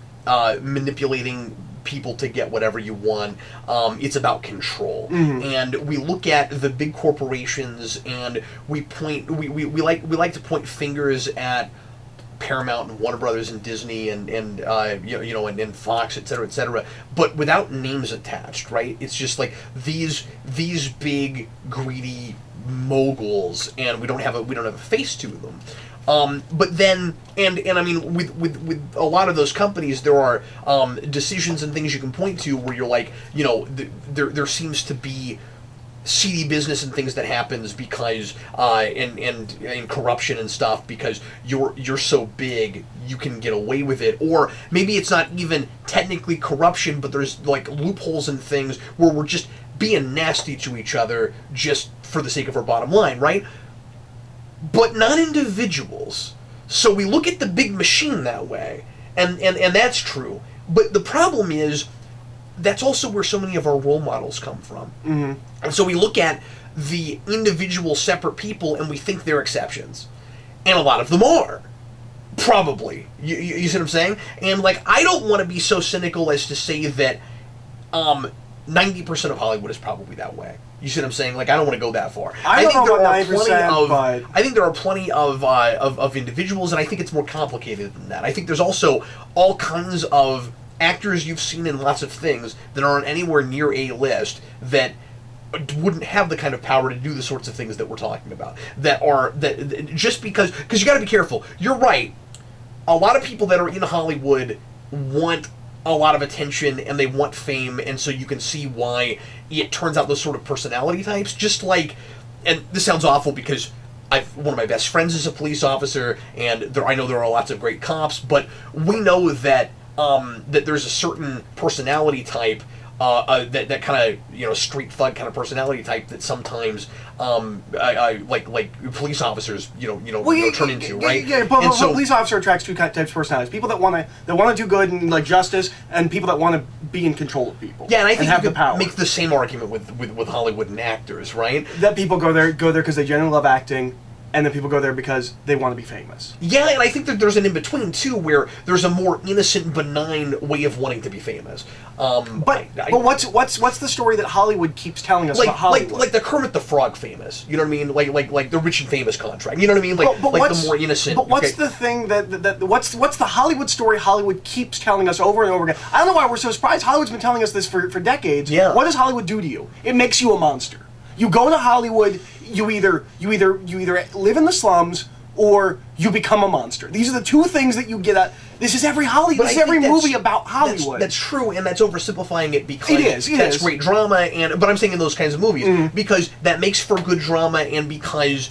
manipulating people to get whatever you want. It's about control. Mm-hmm. And we look at the big corporations, and we like to point fingers at Paramount and Warner Brothers and Disney and Fox, et cetera, but without names attached, right? It's just like these big greedy moguls, and we don't have a face to them. But then, and I mean, with a lot of those companies, there are decisions and things you can point to where you're like, there seems to be seedy business and things that happens because and corruption and stuff because you're so big you can get away with it, or maybe it's not even technically corruption, but there's like loopholes and things where we're just being nasty to each other just for the sake of our bottom line, right? But not individuals. So we look at the big machine that way, and that's true. But the problem is, that's also where so many of our role models come from. Mm-hmm. And so we look at the individual separate people and we think they're exceptions. And a lot of them are. Probably. You see what I'm saying? And like, I don't want to be so cynical as to say that 90% of Hollywood is probably that way. You see what I'm saying? Like, I don't want to go that far. I think there are 90%, but I think there are plenty of individuals, and I think it's more complicated than that. I think there's also all kinds of actors you've seen in lots of things that aren't anywhere near A-list that wouldn't have the kind of power to do the sorts of things that we're talking about. That just because you got to be careful. You're right. A lot of people that are in Hollywood want a lot of attention and they want fame, and so you can see why it turns out those sort of personality types. Just like, and this sounds awful because one of my best friends is a police officer, and I know there are lots of great cops, but we know that that there's a certain personality type, that kind of street thug kind of personality type that sometimes like police officers turn into, right? Yeah, but so, police officer attracts two types of personalities: people that want to do good and like justice, and people that want to be in control of people. Yeah, and I think have you the power. Make the same argument with Hollywood and actors, right? That people go there because they genuinely love acting. And then people go there because they want to be famous. Yeah, and I think that there's an in-between, too, where there's a more innocent, benign way of wanting to be famous. But what's the story that Hollywood keeps telling us about Hollywood? Like the Kermit the Frog famous, you know what I mean? Like the rich and famous contract, you know what I mean? Like the more innocent. But what's the thing what's the Hollywood story Hollywood keeps telling us over and over again? I don't know why we're so surprised. Hollywood's been telling us this for decades. Yeah. What does Hollywood do to you? It makes you a monster. You go to Hollywood, you either live in the slums or you become a monster. These are the two things that you get at. This is every Hollywood. This is every movie about Hollywood. That's true, and that's oversimplifying it because that's great drama. But I'm saying in those kinds of movies because that makes for good drama, and because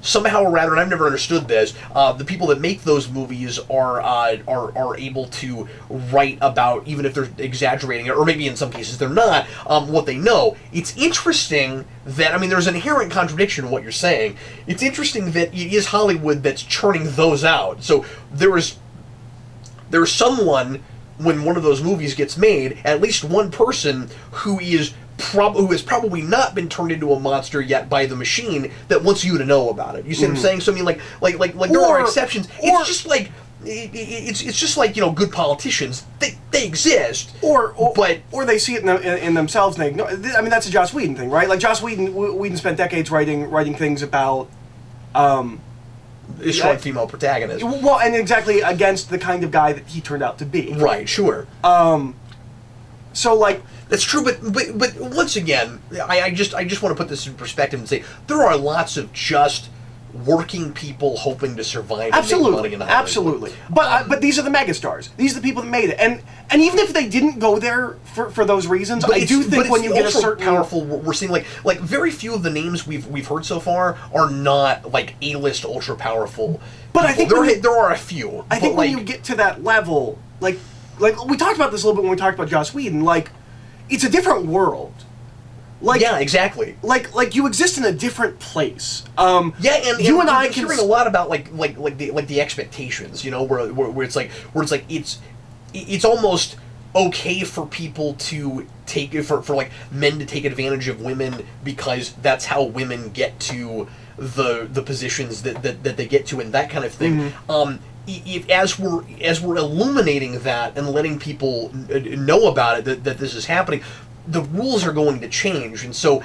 somehow or rather, and I've never understood this, the people that make those movies are able to write about, even if they're exaggerating it, or maybe in some cases they're not, what they know. It's interesting that, I mean, there's an inherent contradiction in what you're saying. It's interesting that it is Hollywood that's churning those out. So there's someone, when one of those movies gets made, at least one person who has probably not been turned into a monster yet by the machine that wants you to know about it. You see what I'm saying? So I mean, like there are exceptions. It's just like it's just like, you know, good politicians. They exist, or they see it in themselves and they ignore. I mean, that's a Joss Whedon thing, right? Like Joss Whedon spent decades writing things about. Strong female protagonist. Well, and exactly against the kind of guy that he turned out to be. Right, sure. So, like... That's true, but once again, I just want to put this in perspective and say, there are lots of just working people hoping to survive and make money in Hollywood. Absolutely. But these are the megastars. These are the people that made it. And even if they didn't go there for those reasons, I do think when you get a certain... powerful, we're seeing, like very few of the names we've heard so far are not, like, A-list ultra-powerful. But I think... There are a few. I think when you get to that level, like we talked about this a little bit when we talked about Joss Whedon, like, it's a different world. Like, yeah, exactly. Like you exist in a different place. And you and I can hearing a lot about like the expectations, you know, where it's it's almost okay for people to take for like men to take advantage of women because that's how women get to the positions that they get to and that kind of thing. As we're illuminating that and letting people know about it that this is happening, the rules are going to change. And so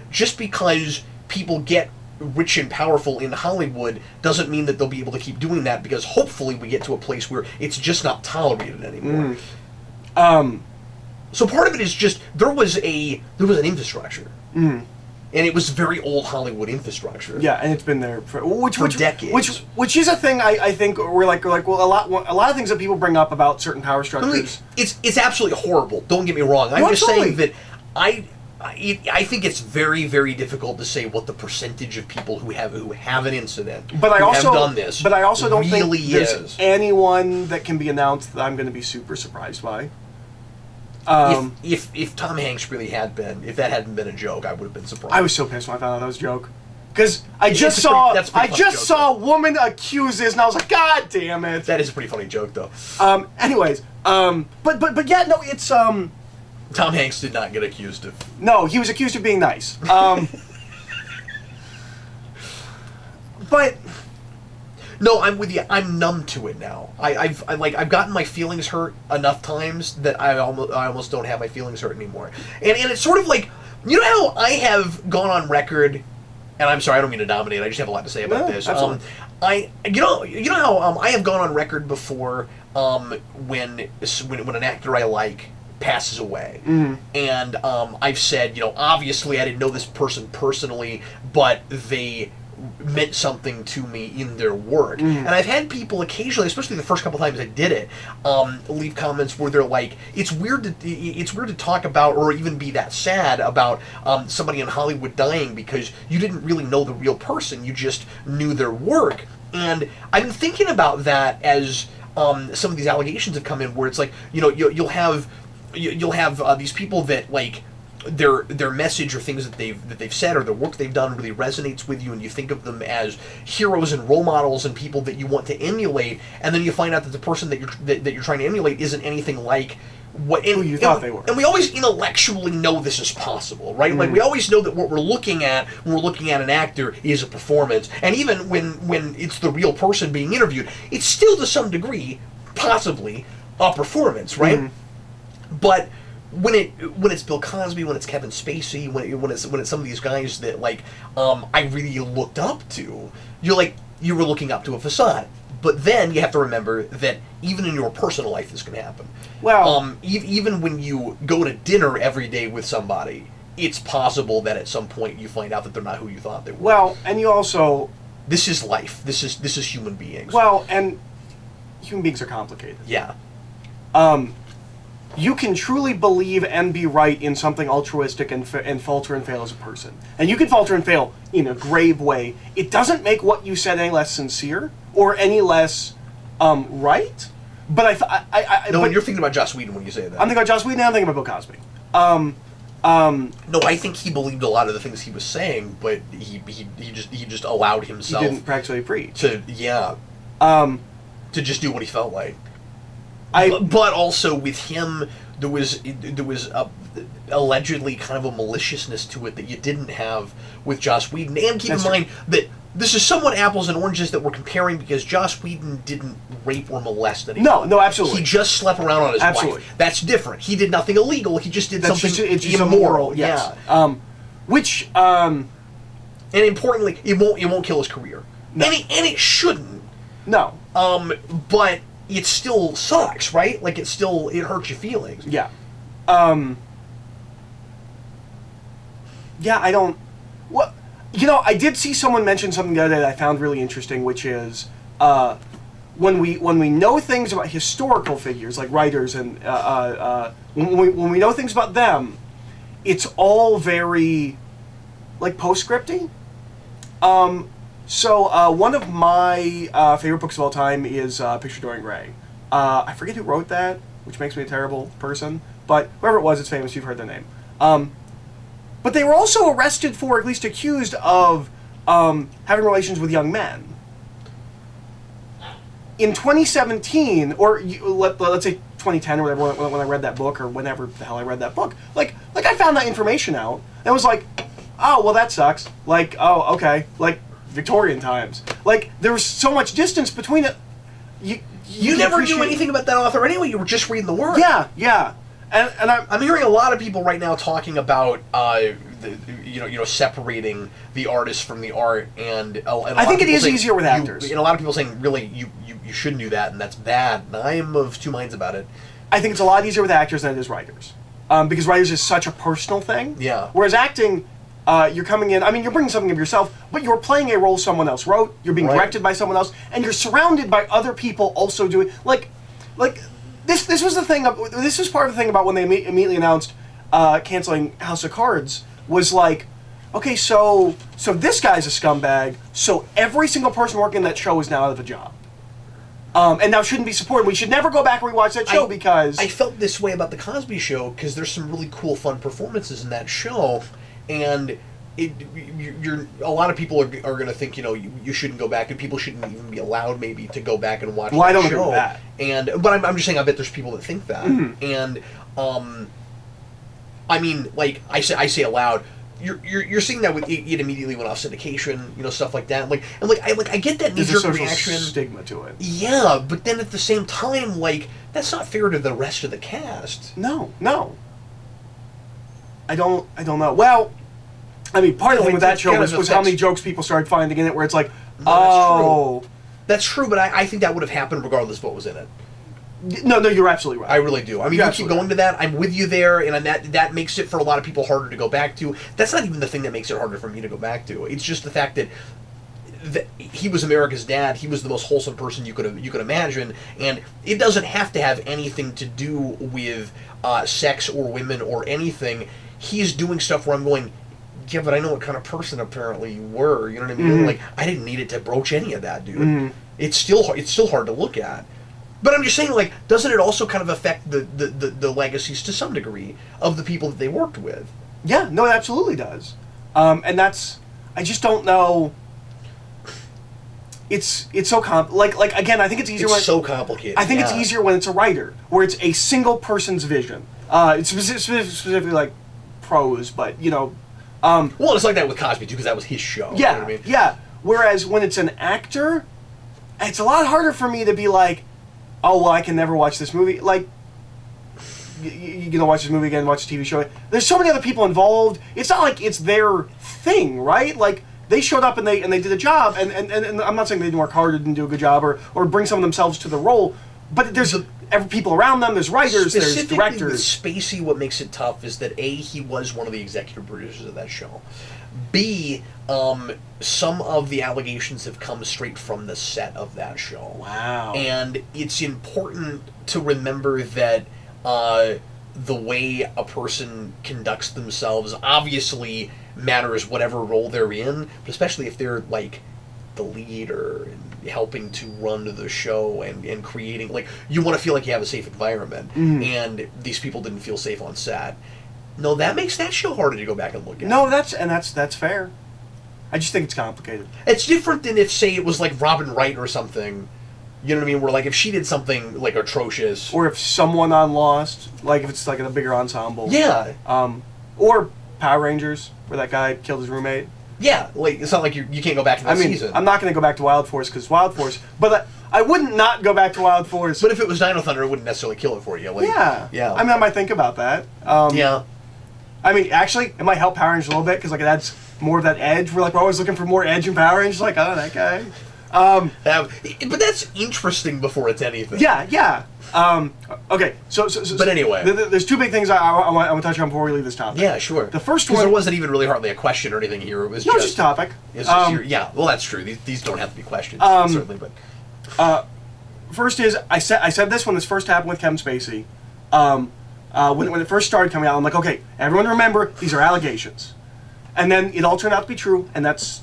just because people get rich and powerful in Hollywood doesn't mean that they'll be able to keep doing that, because hopefully we get to a place where it's just not tolerated anymore. So part of it is just there was an infrastructure. And it was very old Hollywood infrastructure. Yeah, and it's been there for decades. Which is a thing I think we're like well a lot of things that people bring up about certain power structures. It's absolutely horrible. Don't get me wrong. I'm just saying that I think it's very, very difficult to say what the percentage of people who have an incident have done this. But I also don't really think there's anyone that can be announced that I'm going to be super surprised by. If Tom Hanks really had been, if that hadn't been a joke, I would have been surprised. I was so pissed when I found out that was a joke. Because I just saw a woman accuse this, and I was like, God damn it. That is a pretty funny joke, though. Anyways, but yeah, no, it's Tom Hanks did not get accused of... No, he was accused of being nice. But... No, I'm with you. I'm numb to it now. I've gotten my feelings hurt enough times that I almost don't have my feelings hurt anymore. And it's sort of like, you know how I have gone on record, and I'm sorry, I don't mean to dominate. I just have a lot to say about this. Absolutely. You know how I have gone on record before when an actor I like passes away, and I've said, you know, obviously I didn't know this person personally, but they meant something to me in their work. And I've had people occasionally, especially the first couple times I did it, leave comments where they're like, it's weird to talk about or even be that sad about somebody in Hollywood dying because you didn't really know the real person, you just knew their work. And I've been thinking about that as some of these allegations have come in, where it's like, you know, you'll have these people that, like, their message or things that they've said or their work they've done really resonates with you, and you think of them as heroes and role models and people that you want to emulate, and then you find out that the person that you're trying to emulate isn't anything like who you thought they were. And we always intellectually know this is possible, right? Like, we always know that what we're looking at when we're looking at an actor is a performance, and even when it's the real person being interviewed, it's still to some degree possibly a performance, right? But when it's Bill Cosby, when it's Kevin Spacey, when it's some of these guys that, like, I really looked up to, you were looking up to a facade. But then you have to remember that even in your personal life this can happen. Well, even when you go to dinner every day with somebody, it's possible that at some point you find out that they're not who you thought they were. Well, and you also This is life. This is human beings. Well, and human beings are complicated. Yeah. You can truly believe and be right in something altruistic and falter and fail as a person. And you can falter and fail in a grave way. It doesn't make what you said any less sincere or any less right. But when you're thinking about Joss Whedon when you say that. I'm thinking about Joss Whedon and I'm thinking about Bill Cosby. No, I think he believed a lot of the things he was saying, but he just allowed himself. He didn't practically preach. To just do what he felt like. But also with him, there was allegedly kind of a maliciousness to it that you didn't have with Joss Whedon. And keep in mind that this is somewhat apples and oranges that we're comparing because Joss Whedon didn't rape or molest anyone. No, absolutely. He just slept around on his wife. That's different. He did nothing illegal. He just did something immoral. Yes. Yeah. And importantly, it won't kill his career. No. And it shouldn't. No. But it still sucks, right? Like it hurts your feelings. Yeah. Yeah, I don't. What? I did see someone mention something the other day that I found really interesting, which is when we know things about historical figures like writers and when we know things about them, it's all very like postscripty. So one of my favorite books of all time is Picture Dorian Gray. I forget who wrote that, which makes me a terrible person, but whoever it was, it's famous. You've heard their name. But they were also arrested for, at least accused of, having relations with young men. In 2017, or let's say 2010 or whatever, when I read that book, or whenever the hell I read that book, like I found that information out, and it was like, oh, well, that sucks. Like, oh, okay. Like, Victorian times. Like, there was so much distance between it. You never knew anything about that author anyway. You were just reading the work. Yeah. And I'm hearing a lot of people right now talking about separating the artist from the art, and I think it is easier with actors. And a lot of people saying, really, you shouldn't do that, and that's bad. And I'm of two minds about it. I think it's a lot easier with actors than it is writers, because writers is such a personal thing. Yeah. Whereas acting, you're coming in. I mean, you're bringing something of yourself, but you're playing a role someone else wrote. You're being directed by someone else, and you're surrounded by other people also doing like. This was the thing. This was part of the thing about when they immediately announced canceling House of Cards. Was like, okay, so this guy's a scumbag. So every single person working that show is now out of a job, and now shouldn't be supported. We should never go back and rewatch that show because I felt this way about the Cosby Show because there's some really cool, fun performances in that show, and a lot of people are going to think you shouldn't go back, and people shouldn't even be allowed maybe to go back and watch. Well, I don't show. agree with that. But I'm just saying I bet there's people that think that, and I mean, like I say aloud, you're seeing that with it immediately went off syndication, stuff like that. I get that knee-jerk reaction. There's a stigma to it. Yeah, but then at the same time, that's not fair to the rest of the cast. No. I don't know. Well, I mean, part of the thing with that show was how many jokes people started finding in it, where it's like, That's true, but I think that would have happened regardless of what was in it. No, you're absolutely right. I really do. I mean, you keep going to that. I'm with you there, and that makes it for a lot of people harder to go back to. That's not even the thing that makes it harder for me to go back to. It's just the fact that he was America's dad. He was the most wholesome person you could imagine, and it doesn't have to have anything to do with sex or women or anything. He's doing stuff where I'm going, yeah, but I know what kind of person apparently you were. You know what I mean? Mm-hmm. Like, I didn't need it to broach any of that, dude. Mm-hmm. It's still hard to look at. But I'm just saying, like, doesn't it also kind of affect the legacies to some degree of the people that they worked with? Yeah, no, it absolutely does. And that's, I just don't know. It's so again, I think it's easier when... It's so complicated. I think it's easier when it's a writer, where it's a single person's vision. It's specifically like prose, but, well, it's like that with Cosby, too, because that was his show. Yeah, you know what I mean? Yeah. Whereas when it's an actor, it's a lot harder for me to be like, oh, well, I can never watch this movie. Like, you're going to watch this movie again, watch the TV show. There's so many other people involved. It's not like it's their thing, right? Like, they showed up and they did a job, and I'm not saying they didn't work hard or didn't do a good job or bring some of themselves to the role, but there's people around them, there's writers, there's directors. With Spacey, what makes it tough is that, A, he was one of the executive producers of that show. B, some of the allegations have come straight from the set of that show. Wow. And it's important to remember that the way a person conducts themselves obviously matters whatever role they're in, but especially if they're like the leader and helping to run the show and creating, like, you want to feel like you have a safe environment, and these people didn't feel safe on set. No, that makes that show harder to go back and look at. No, that's fair. I just think it's complicated. It's different than if, say, it was like Robin Wright or something. You know what I mean? Where, like, if she did something, like, atrocious. Or if someone on Lost, like, if it's, like, in a bigger ensemble. Yeah. Or Power Rangers, where that guy killed his roommate. Yeah, like, it's not like you can't go back to that season. I'm not going to go back to Wild Force, because Wild Force... But I wouldn't not go back to Wild Force. But if it was Dino Thunder, it wouldn't necessarily kill it for you. Like, yeah. I mean, I might think about that. Yeah. I mean, actually, it might help Power Rangers a little bit, because, like, it adds more of that edge. We're always looking for more edge in Power Rangers. Like, oh, that guy... but that's interesting before it's anything. Yeah. Okay, so but anyway, there's two big things I want to touch on before we leave this topic. Yeah, sure. The first one, there wasn't even really hardly a question or anything here. It was just topic. Yeah, well, that's true. These don't have to be questions, certainly. But first is I said this when this first happened with Kevin Spacey. When it first started coming out, I'm like, okay, everyone remember these are allegations, and then it all turned out to be true, and that's.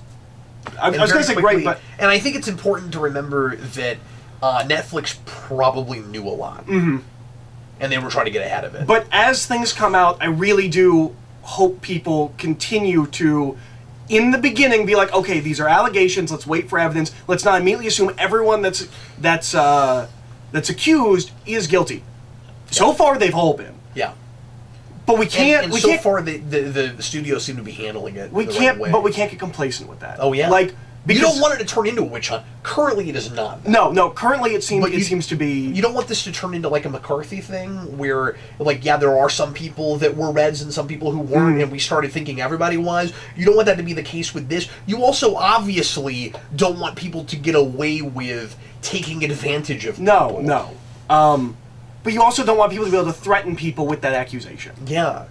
I was going to say great, but... And I think it's important to remember that Netflix probably knew a lot. Mm-hmm. And they were trying to get ahead of it. But as things come out, I really do hope people continue to, in the beginning, be like, okay, these are allegations, let's wait for evidence, let's not immediately assume everyone that's accused is guilty. Yeah. So far, they've all been. Yeah. But we can't. And so far, the studios seem to be handling it. Right way. But we can't get complacent with that. Oh yeah. Like, because you don't want it to turn into a witch hunt. Currently, it is not. No. Currently, it seems to be. You don't want this to turn into like a McCarthy thing, where like there are some people that were Reds and some people who weren't, and we started thinking everybody was. You don't want that to be the case with this. You also obviously don't want people to get away with taking advantage of people. No. But you also don't want people to be able to threaten people with that accusation. Yeah.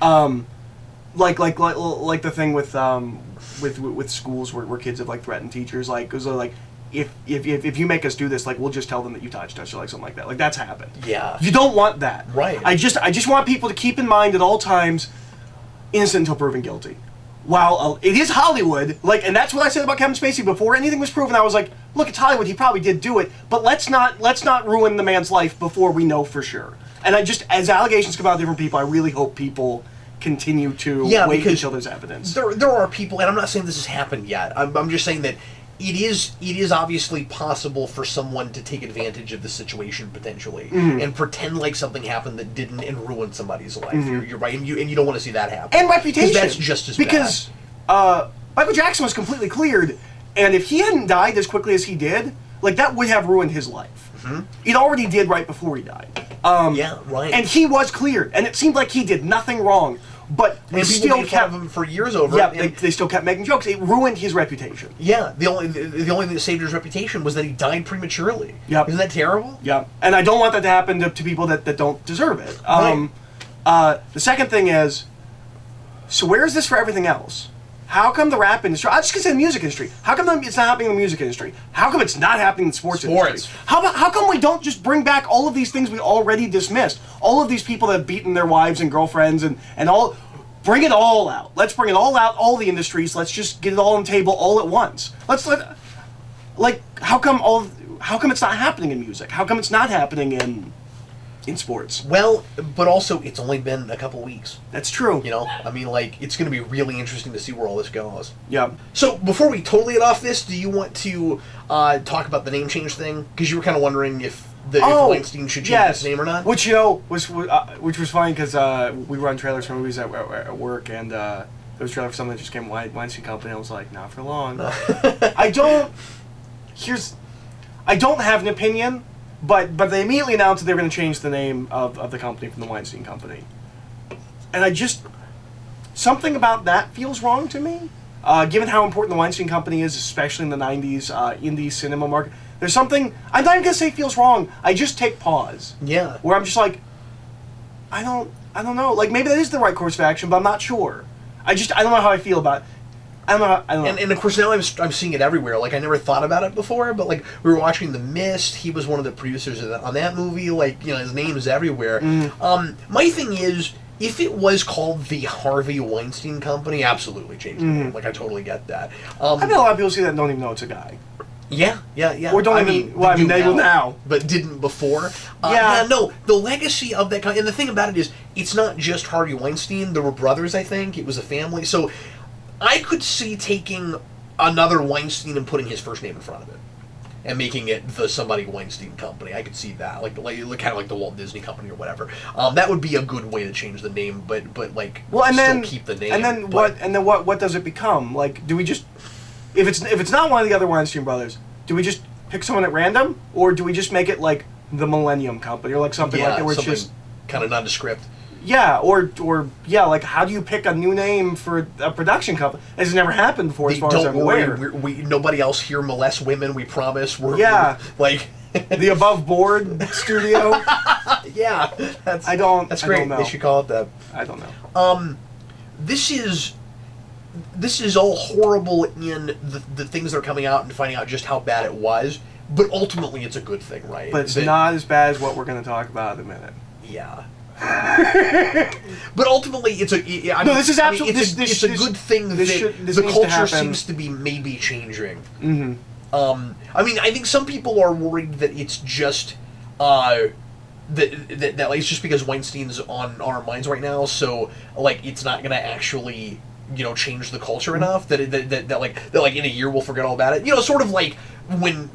Like the thing with schools where kids have like threatened teachers, like because like if you make us do this, like we'll just tell them that you touched us or like something like that. Like that's happened. Yeah. You don't want that. Right. I just want people to keep in mind at all times, innocent until proven guilty. While it is Hollywood, like, and that's what I said about Kevin Spacey before anything was proven. I was like, look, it's Hollywood. He probably did do it, but let's not ruin the man's life before we know for sure. And I just, as allegations come out of different people, I really hope people continue to wait until there's evidence. There are people, and I'm not saying this has happened yet. I'm just saying that it is obviously possible for someone to take advantage of the situation potentially and pretend like something happened that didn't and ruin somebody's life. You're right, and you don't want to see that happen. And reputation. That's just as bad. Because Michael Jackson was completely cleared, and if he hadn't died as quickly as he did, like that would have ruined his life. It already did right before he died. Yeah, right. And he was cleared, and it seemed like he did nothing wrong. But we still kept him for years over. Yeah, they still kept making jokes. It ruined his reputation. Yeah, the only thing that saved his reputation was that he died prematurely. Yep. Isn't that terrible? Yeah, and I don't want that to happen to people that don't deserve it. Right. The second thing is, so where is this for everything else? How come the rap industry? I'm just gonna say the music industry. How come it's not happening in the music industry? How come it's not happening in the sports industry? How come we don't just bring back all of these things we already dismissed? All of these people that have beaten their wives and girlfriends and all. Bring it all out. Let's bring it all out, all the industries. Let's just get it all on the table all at once. How come it's not happening in music? How come it's not happening in sports? Well, but also it's only been a couple weeks. That's true. You know, I mean, like, it's going to be really interesting to see where all this goes. Yeah. So before we totally get off this, do you want to talk about the name change thing? Because you were kind of wondering if Weinstein should change his name or not. Which was funny because we run trailers for movies at work, and there was a trailer for something that just came Weinstein Company. I was like, not for long. I don't have an opinion, but they immediately announced that they were going to change the name of the company from the Weinstein Company, and something about that feels wrong to me. Given how important the Weinstein Company is, especially in the '90s indie cinema market. There's something, I'm not even going to say feels wrong, I just take pause. Yeah. Where I'm just like, I don't know, like maybe that is the right course of action, but I'm not sure. I don't know how I feel about it. I don't know. And of course now I'm seeing it everywhere. Like I never thought about it before, but like we were watching The Mist. He was one of the producers on that movie. Like his name is everywhere. My thing is, if it was called the Harvey Weinstein Company, absolutely change the name. Like I totally get that. I bet a lot of people see that and don't even know it's a guy. Yeah. Or don't they will now. But didn't before. No, the legacy of that and the thing about it is, it's not just Harvey Weinstein. There were brothers, I think. It was a family. So I could see taking another Weinstein and putting his first name in front of it. And making it the somebody Weinstein Company. I could see that. Like kind of like the Walt Disney Company or whatever. That would be a good way to change the name, but still keep the name. And then what does it become? Like, do we just... If it's not one of the other Weinstein brothers, do we just pick someone at random, or do we just make it like the Millennium Company or like something like that, where it's just kind of nondescript? Yeah, or like how do you pick a new name for a production company? It's never happened before, as far as I'm aware. Nobody else here molests women. We promise. We're like the Above Board Studio. Yeah, that's great. I don't know. They should call it that. I don't know. This is all horrible in the things that are coming out and finding out just how bad it was, but ultimately it's a good thing, right? But it's not as bad as what we're going to talk about in a minute. Yeah. But ultimately, it's a good thing that the culture seems to be maybe changing. Mm-hmm. I think some people are worried that it's just that like, it's just because Weinstein's on our minds right now, so like it's not going to actually change the culture enough that in a year we'll forget all about it. Sort of like when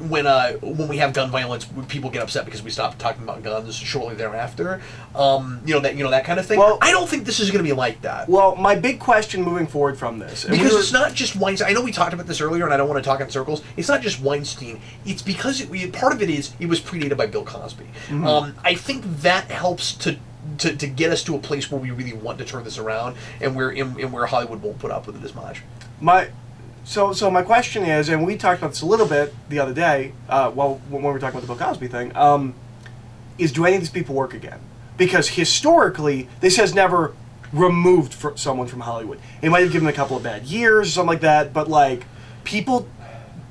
we have gun violence, people get upset because we stop talking about guns shortly thereafter. That kind of thing. Well, I don't think this is going to be like that. Well, my big question moving forward from this, because it's not just Weinstein. I know we talked about this earlier, and I don't want to talk in circles. It's not just Weinstein. It's because part of it is it was predated by Bill Cosby. Mm-hmm. I think that helps to get us to a place where we really want to turn this around, and where Hollywood won't put up with it as much. So my question is, and we talked about this a little bit the other day, when we were talking about the Bill Cosby thing, is do any of these people work again? Because historically, this has never removed someone from Hollywood. It might have given a couple of bad years or something like that, but like people,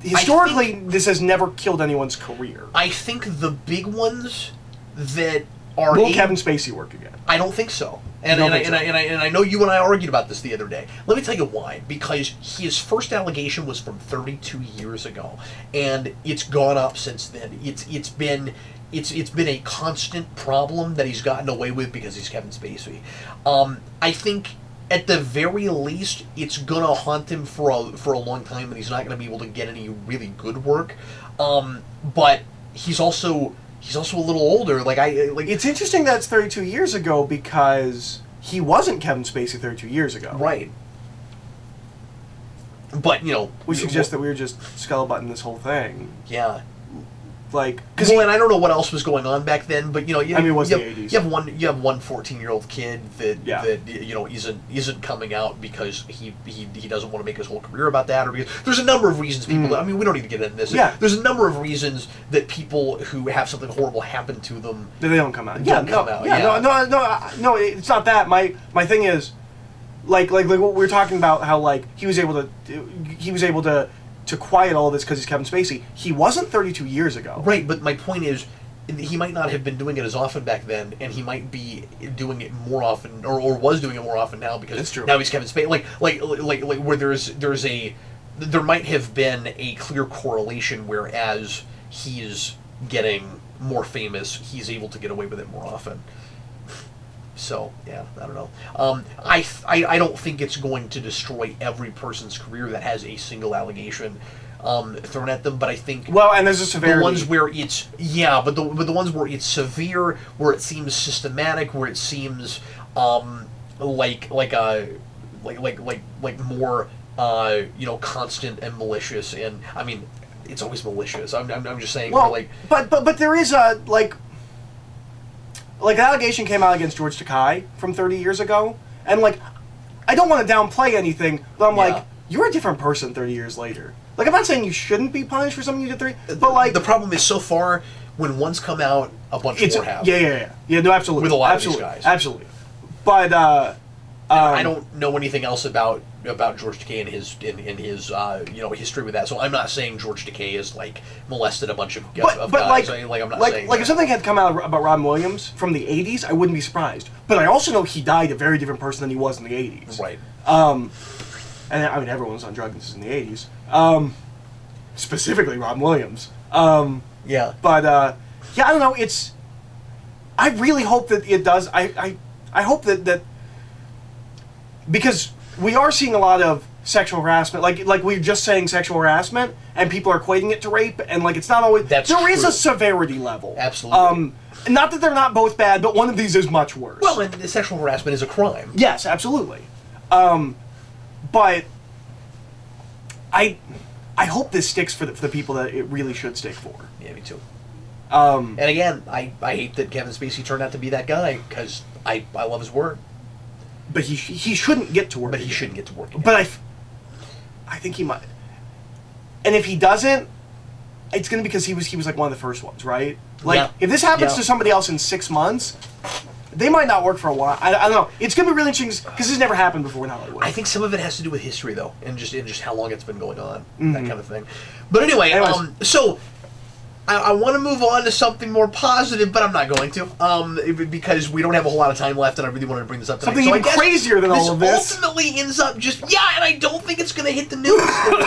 historically, this has never killed anyone's career. I think the big ones that are... Will Kevin Spacey work again? I don't think so. And I know you and I argued about this the other day. Let me tell you why. Because his first allegation was from 32 years ago, and it's gone up since then. It's been a constant problem that he's gotten away with because he's Kevin Spacey. I think at the very least it's gonna haunt him for a long time, and he's not gonna be able to get any really good work. But he's also a little older. It's interesting that it's 32 years ago because he wasn't Kevin Spacey 32 years ago. Right. But, we suggest that we were just scullbutting this whole thing. Yeah. And I don't know what else was going on back then, but it was the 80s. You have one 14-year-old kid that isn't coming out because he doesn't want to make his whole career about that, or because there's a number of reasons people. We don't need to get into this. Yeah. There's a number of reasons that people who have something horrible happen to them they don't come out. No, it's not that. My thing is, like what we were talking about, how like he was able to quiet all this because he's Kevin Spacey. He wasn't 32 years ago. Right, but my point is, he might not have been doing it as often back then, and he might be doing it more often, or was doing it more often now because now he's Kevin Spacey. Like where there might have been a clear correlation, whereas he's getting more famous, he's able to get away with it more often. So, yeah, I don't know. I don't think it's going to destroy every person's career that has a single allegation thrown at them, but I think... Well, and there's a severity. The ones where it's... Yeah, but the ones where it's severe, where it seems systematic, where it seems like more constant and malicious, and I mean, it's always malicious. I'm just saying. Well, but there is a an allegation came out against George Takei from 30 years ago, and I don't want to downplay anything, but I'm you're a different person 30 years later. I'm not saying you shouldn't be punished for something you did but the problem is, so far, when one's come out, a bunch more have. Yeah, no, absolutely. With a lot of these guys. Absolutely. But I don't know anything else about George Takei and his history with that. So I'm not saying George Takei is like molested a bunch of guys. Like I'm not saying if something had come out about Robin Williams from the 80s, I wouldn't be surprised. But I also know he died a very different person than he was in the 80s. Right. And I mean, everyone was on drugs in the 80s. Specifically Robin Williams. Yeah. But yeah, I don't know. I really hope that it does. I hope that because we are seeing a lot of sexual harassment, like we were just saying sexual harassment, and people are equating it to rape, and like it's not always. There is a severity level. Absolutely. Not that they're not both bad, but one of these is much worse. Well, and sexual harassment is a crime. Yes, absolutely. But I hope this sticks for the people that it really should stick for. Yeah, me too. And again, I hate that Kevin Spacey turned out to be that guy, because I love his work. But he shouldn't get to work. But he shouldn't get to work again. But I think he might. And if he doesn't, it's going to be because he was like one of the first ones, right? Like, if this happens to somebody else in 6 months, they might not work for a while. I don't know. It's going to be really interesting, because this never happened before in Hollywood. I think some of it has to do with history, though, and just how long it's been going on, that kind of thing. But anyway, so I want to move on to something more positive, but I'm not going to, because we don't have a whole lot of time left, and I really wanted to bring this up tonight. Something even crazier than all of this. Ultimately ends up and I don't think it's going to hit the news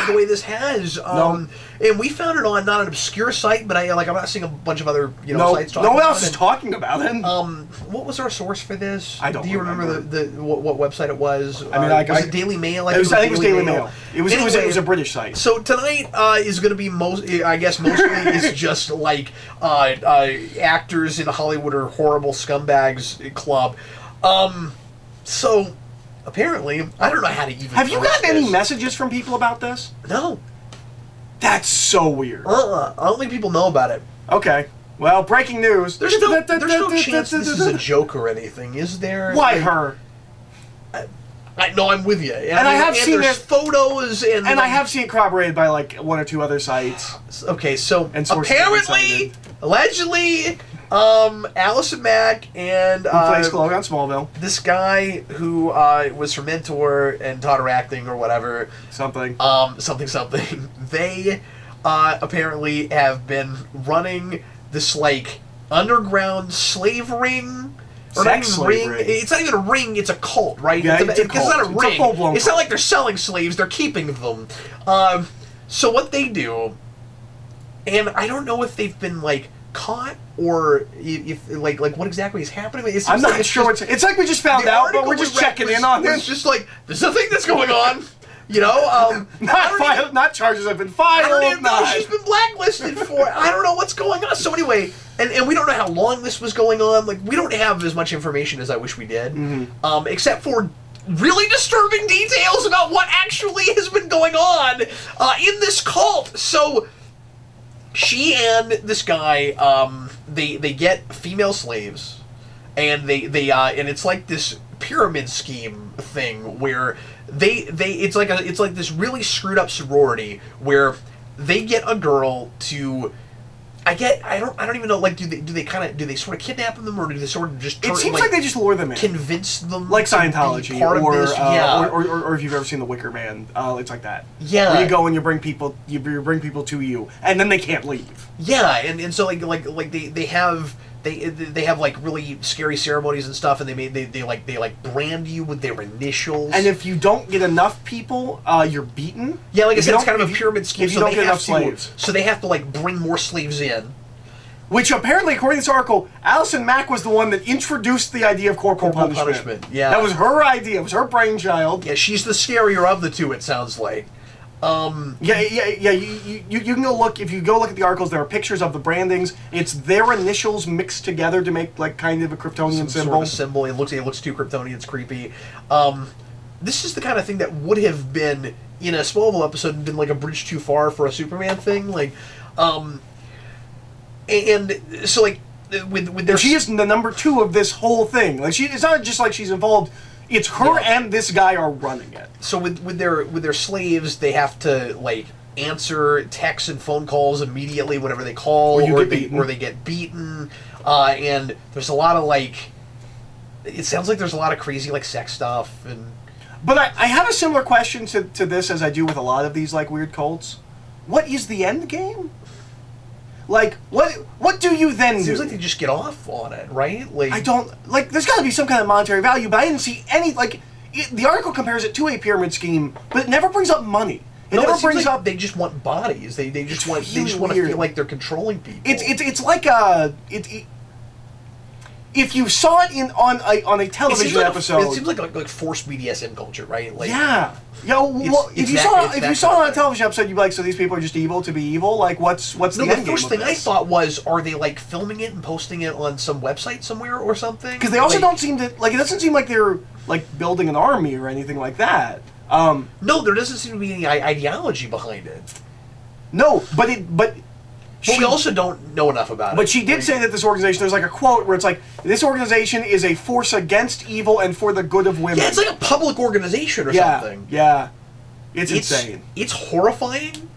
the way this has. No. And we found it on not an obscure site, but I'm not seeing a bunch of other sites talking about it. No one else is talking about it. What was our source for this? I don't. Do you remember what website it was? I mean, was it Daily Mail? I think it was Daily Mail. It was a British site. So tonight is going to be mostly is just like actors in Hollywood are horrible scumbags club. So apparently, I don't know how to even. Have you gotten any messages from people about this? No. That's so weird. I don't think people know about it. Okay. Well, breaking news. There's no chance this is a joke or anything, is there? Why her? No, I'm with you. And I have seen there's photos and I have seen it corroborated by like one or two other sites. Okay, so and apparently, allegedly, Allison Mack and who plays Chloe on Smallville. This guy who was her mentor and taught her acting or whatever. Something. They apparently have been running this like underground slave ring. Or not even ring. It's not even a ring. It's a cult, right? Yeah, it's not a ring. It's a full-blown It's not like they're selling slaves. They're keeping them. So what they do, and I don't know if they've been like caught or if like what exactly is happening. I'm not sure. It's like we just found out, but we're just checking in on this. It's just like there's a thing that's going on. You know, not charges have been filed. I don't even know she's been blacklisted for. I don't know what's going on. So anyway, and we don't know how long this was going on. Like we don't have as much information as I wish we did, except for really disturbing details about what actually has been going on in this cult. So she and this guy, they get female slaves, and and it's like this pyramid scheme thing where it's like this really screwed up sorority where they get a girl to I don't even know, like do they sort of kidnap them, or do they sort of just it seems like they just lure them in, convince them like Scientology part of this, or if you've ever seen The Wicker Man, it's like that, where you go and you bring people to you and then they can't leave, and so like they have like really scary ceremonies and stuff, and they brand you with their initials. And if you don't get enough people, you're beaten. Yeah, like I said, it's kind of a pyramid scheme. If you don't get enough slaves, so they have to like bring more slaves in. Which apparently, according to this article, Allison Mack was the one that introduced the idea of corporal punishment. Yeah, that was her idea. It was her brainchild. Yeah, she's the scarier of the two. It sounds like. Yeah. You can go look. If you go look at the articles, there are pictures of the brandings. It's their initials mixed together to make like kind of a Kryptonian symbol. Sort of symbol. It looks too Kryptonian. It's creepy. This is the kind of thing that would have been in a Smallville episode and been like a bridge too far for a Superman thing. Like, and so like with their she is the number 2 of this whole thing. Like it's not just like she's involved. It's her and this guy are running it. So with their slaves, they have to like answer texts and phone calls immediately whenever they call, or they get beaten. And there's a lot of like it sounds like there's a lot of crazy like sex stuff and. But I have a similar question to this as I do with a lot of these like weird cults. What is the end game? Like, what do you then do? It seems like they just get off on it, right? Like I don't like. There's got to be some kind of monetary value, but I didn't see any like. The article compares it to a pyramid scheme, but it never brings up money. It never brings up. They just want bodies. They just want. Really They just want to weird. feel like they're controlling people. It's like a. If you saw it on a television episode, it seems like forced BDSM culture, right? Like, yeah. Well, if you saw it on a television episode, you'd be like, so these people are just evil to be evil? Like, what's the end game? The first thing I thought was, are they like filming it and posting it on some website somewhere or something? Because they also don't seem to like. It doesn't seem like they're like building an army or anything like that. No, there doesn't seem to be any ideology behind it. No, but we also don't know enough about it. But she did say that this organization, there's like a quote where it's like, this organization is a force against evil and for the good of women. Yeah, it's like a public organization or something. Yeah. It's insane. It's horrifying,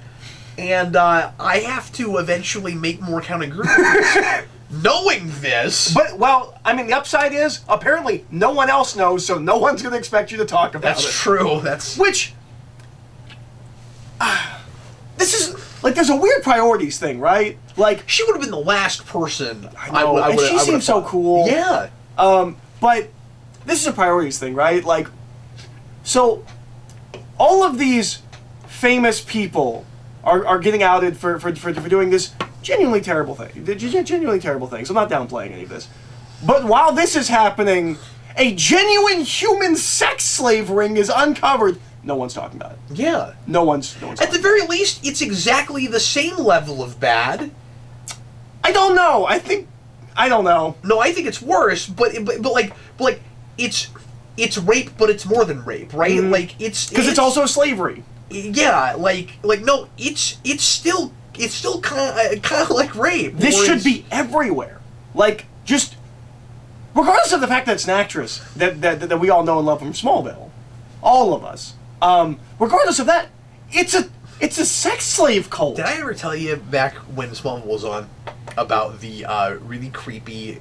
and I have to eventually make more counting groups. Knowing this. But, well, I mean, the upside is, apparently, no one else knows, so no one's going to expect you to talk about it. That's true. Which, this is... Like, there's a weird priorities thing, right? Like, she would have been the last person. I know, and she seems so cool. Yeah. But this is a priorities thing, right? Like, so all of these famous people are getting outed for doing this genuinely terrible thing. Genuinely terrible things. I'm not downplaying any of this. But while this is happening, a genuine human sex slave ring is uncovered. No one's talking about it. Yeah. No one's At the very least, it's exactly the same level of bad. I don't know. I don't know. No, I think it's worse, but it's rape, but it's more than rape, right? Mm-hmm. Like it's because it's also slavery. Yeah, like no, it's still kind of like rape. This should be everywhere. Like just regardless of the fact that it's an actress that we all know and love from Smallville, all of us. Regardless of that, it's a sex slave cult. Did I ever tell you back when Smallville was on about the really creepy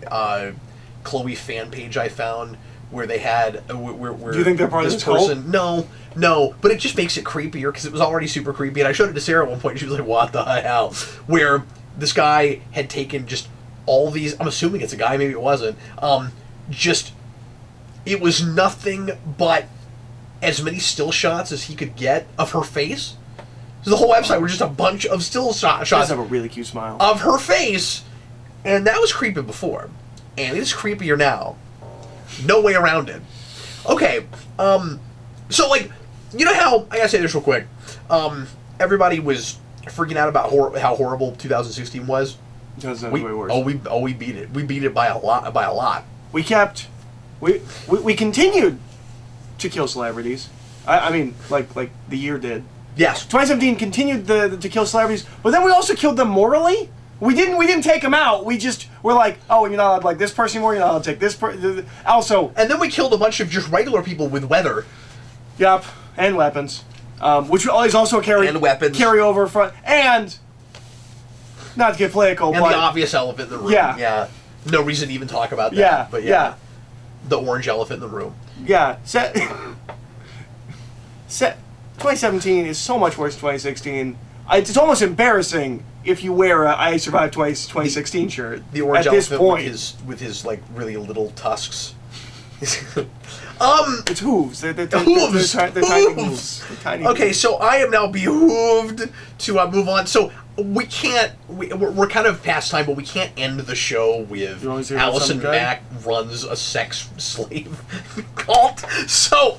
Chloe fan page I found where they had where do you think they're part of this person? cult? No, but it just makes it creepier because it was already super creepy. And I showed it to Sarah at one point. And she was like, "What the hell?" Where this guy had taken just all these. I'm assuming it's a guy. Maybe it wasn't. It was nothing but as many still shots as he could get of her face. So the whole website were just a bunch of still shots. She does have a really cute smile. Of her face, and that was creepy before, and it's creepier now. No way around it. Okay, so like, you know how I gotta say this real quick. Everybody was freaking out about how horrible 2016 was. Way worse. We beat it. We beat it by a lot. We continued to kill celebrities. I mean, like the year did. Yes. 2017 continued to kill celebrities, but then we also killed them morally. We didn't take them out. We're like, oh, you're not allowed to like this person anymore. You're not allowed to take this person. Also, and then we killed a bunch of just regular people with weather. Yep, and weapons, which is also a carryover from and not to get political, and but the obvious elephant in the room. Yeah. No reason to even talk about that. Yeah, but the orange elephant in the room. Yeah. 2017 is so much worse than 2016. It's almost embarrassing if you wear a I Survived 2016 shirt. The orange at this elephant point. with his like really little tusks. It's hooves. They're hooves. They're tiny hooves. Okay, so I am now behooved to move on. So we can't. We're kind of past time, but we can't end the show with Allison Mack runs a sex slave cult. So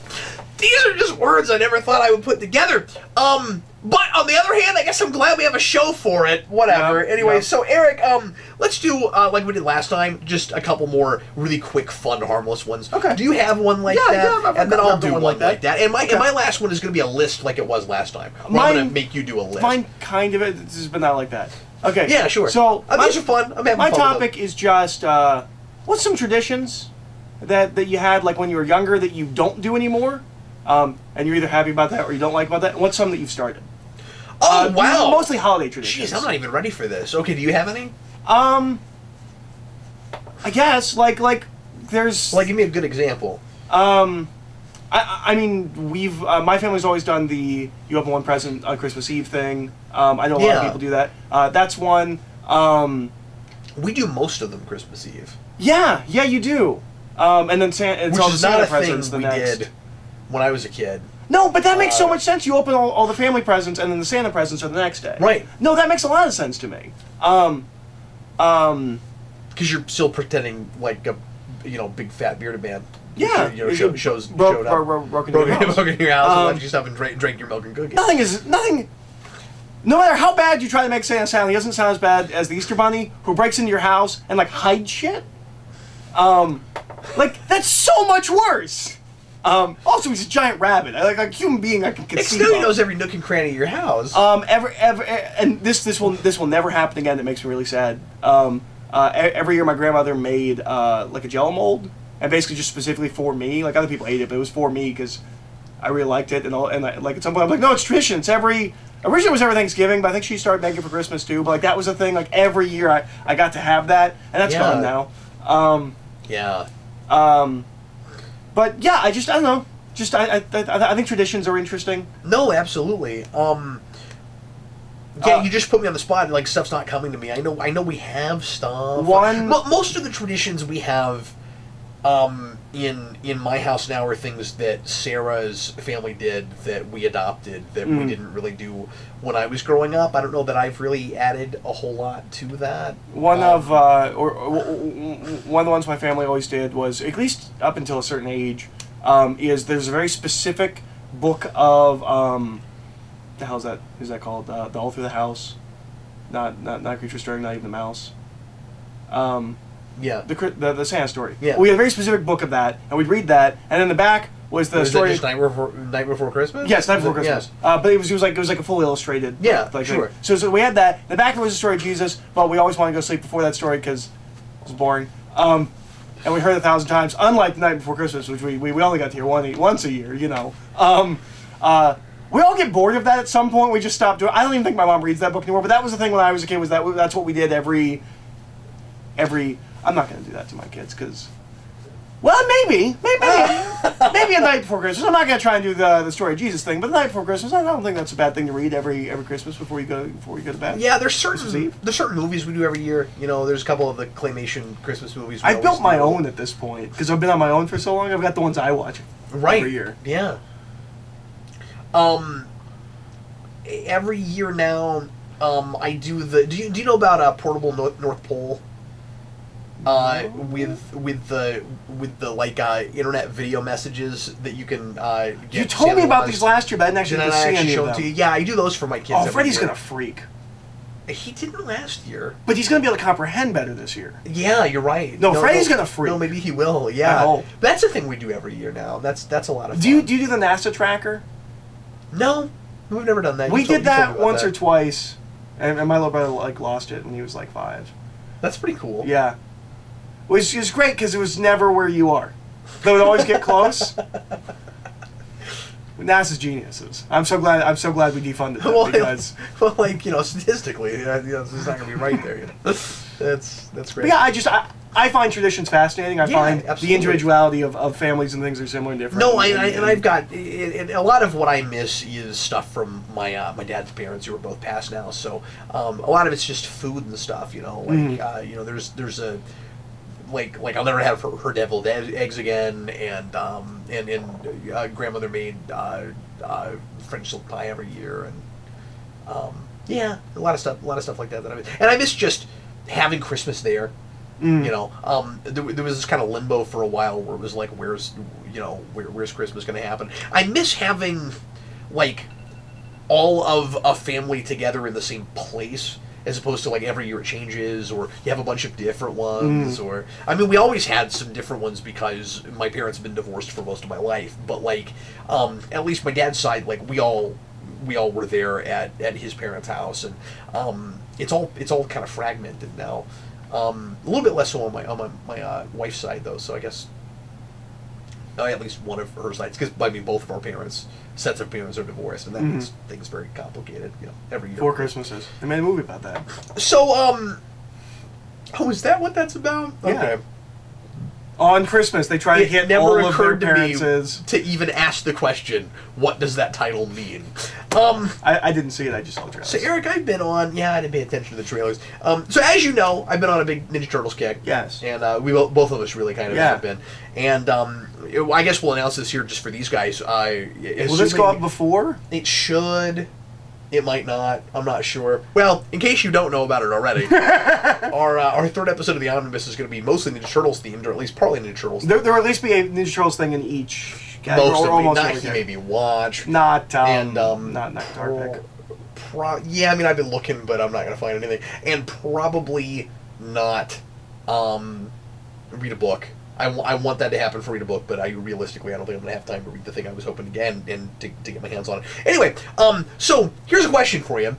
these are just words I never thought I would put together. But on the other hand, I guess I'm glad we have a show for it. Whatever. Anyway, so Eric, let's do like we did last time, just a couple more really quick, fun, harmless ones. Okay. Do you have one like that? Yeah, and then I'll do one like that. And my last one is going to be a list like it was last time. I'm going to make you do a list. Mine kind of is, but not like that. Okay. Yeah, sure. So these are fun. I'm having my fun topic is just what's some traditions that you had like when you were younger that you don't do anymore, and you're either happy about that or you don't like about that. And what's some that you've started? Oh, wow. Mostly holiday traditions. Jeez, I'm not even ready for this. Okay, do you have any? I guess like there's Like, give me a good example. I mean, we've my family's always done the you open one present on Christmas Eve thing. I know a lot of people do that. That's one. We do most of them Christmas Eve. Yeah, you do. And then it's all the Santa presents the next. Did when I was a kid. No, but that makes so much sense. You open all the family presents, and then the Santa presents are the next day. Right. No, that makes a lot of sense to me. Because you're still pretending like a, big fat bearded man. Yeah. Showed up. Broke into your house and left you stuff and drank your milk and cookies. Nothing. No matter how bad you try to make Santa sound, he doesn't sound as bad as the Easter Bunny who breaks into your house and hides shit. That's so much worse. Also, he's a giant rabbit. Like a human being, I can conceive of. Still, he knows every nook and cranny of your house. And this will never happen again. It makes me really sad. Every year, my grandmother made a Jell-O mold, and basically just specifically for me. Like other people ate it, but it was for me because I really liked it. And at some point, I'm like, no, it's tradition. It's originally it was every Thanksgiving, but I think she started making it for Christmas too. But that was a thing. Every year, I got to have that, and that's gone now. But yeah, I don't know. I think traditions are interesting. No, absolutely. You just put me on the spot. Stuff's not coming to me. I know we have stuff. Most of the traditions we have, in my house now are things that Sarah's family did that we adopted that we didn't really do when I was growing up. I don't know that I've really added a whole lot to that. One of the ones my family always did was, at least up until a certain age, is there's a very specific book of the hell is that? Is that called? The All Through the House, not Creature Stirring, not even the Mouse. The Santa story. Yeah. We had a very specific book of that, and we'd read that, and in the back was the story. Is that just Night Before Christmas? Yes, Night Before Christmas. Yeah. But it was like a full illustrated. Yeah, sure. So we had that. In the back was the story of Jesus, but we always wanted to go sleep before that story because it was boring. And we heard it 1,000 times. Unlike the Night Before Christmas, which we only got to hear once a year. We all get bored of that at some point. We just stopped doing it. I don't even think my mom reads that book anymore, but that was the thing when I was a kid, that's what we did every I'm not going to do that to my kids, because... Well, maybe a Night Before Christmas. I'm not going to try and do the story of Jesus thing, but the Night Before Christmas, I don't think that's a bad thing to read every Christmas before you go to bed. Yeah, there's certain movies we do every year. There's a couple of the claymation Christmas movies. I've built my own at this point, because I've been on my own for so long. I've got the ones I watch every year. Yeah. Every year now, I do the. Do you know about Portable North Pole? With the internet video messages that you can get. You told me about these last year, but I didn't actually see any of them. Yeah, I do those for my kids. Oh, Freddie's gonna freak. He didn't last year, but he's gonna be able to comprehend better this year. Yeah, you're right. No, Freddie's gonna freak. No, maybe he will. Yeah, I hope. That's a thing we do every year now. That's a lot of fun. Do you do the NASA tracker? No, we've never done that. We did that once or twice, and my little brother lost it when he was 5. That's pretty cool. Yeah. Which is great because it was never where you are. They would always get close. NASA's geniuses. I'm so glad we defunded that because statistically, it's not going to be right there. That's great. But yeah, I find traditions fascinating. I find absolutely. The individuality of families and things are similar and different. No, I've got a lot of what I miss is stuff from my dad's parents who are both passed now. So a lot of it's just food and stuff. There's a. I'll never have her deviled eggs again, and grandmother made French silk pie every year, and a lot of stuff like that I miss. And I miss just having Christmas there. There was this kind of limbo for a while where it was where's Christmas going to happen? I miss having all of a family together in the same place, as opposed to every year it changes, or you have a bunch of different ones, or we always had some different ones because my parents have been divorced for most of my life. But at least my dad's side, we all were there at his parents' house, and it's all kind of fragmented now. A little bit less so on my wife's side though. So I guess at least one of her sides, because both of our sets of parents are divorced, and that makes things very complicated. Every year. 4 Christmases. They made a movie about that. So, is that what that's about? Yeah. Okay. On Christmas, they try to hit never all of their occurred to me appearances. to even ask the question, what does that title mean? I didn't see it, I just saw the trailers. So, Eric, I've been on... Yeah, I didn't pay attention to the trailers. So, as you know, I've been on a big Ninja Turtles kick. Yes. And we both of us really kind of have been. And I guess we'll announce this here just for these guys. Will this go up before? It should... It might not. I'm not sure. Well, in case you don't know about it already, our third episode of the Omnibus is going to be mostly Ninja Turtles themed, or at least partly Ninja Turtles themed. There will at least be a Ninja Turtles thing in each category. Most of almost not every he maybe watch. Not not Guitar Pick. Yeah, I mean, I've been looking, but I'm not going to find anything. And probably not read a book. I want that to happen for read a book, but realistically, I don't think I'm going to have time to read the thing I was hoping to get and to get my hands on it. Anyway, so here's a question for you.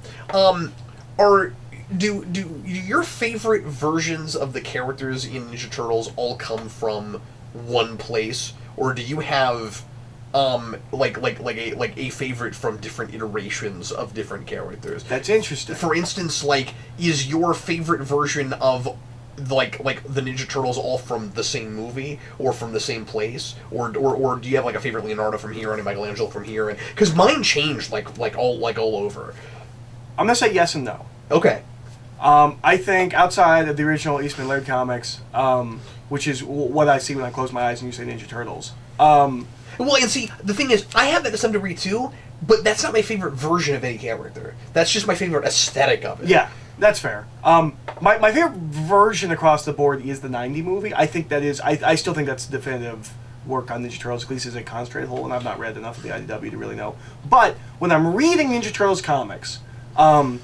Do your favorite versions of the characters in Ninja Turtles all come from one place, or do you have like a favorite from different iterations of different characters? That's interesting. For instance, like, is your favorite version of like the Ninja Turtles all from the same movie or from the same place, or do you have like a favorite Leonardo from here and a Michelangelo from here? And because mine changed like all over. I'm gonna say yes and no. Okay. I think outside of the original Eastman Laird comics, which is what I see when I close my eyes and you say Ninja Turtles. Well, and see, the thing is, I have that to some degree too, but that's not my favorite version of any character. That's just my favorite aesthetic of it. Yeah. That's fair. My favorite version across the board is the 90 movie. I think that is... I still think that's definitive work on Ninja Turtles, at least as a concentrated whole, and I've not read enough of the IDW to really know. But when I'm reading Ninja Turtles comics, the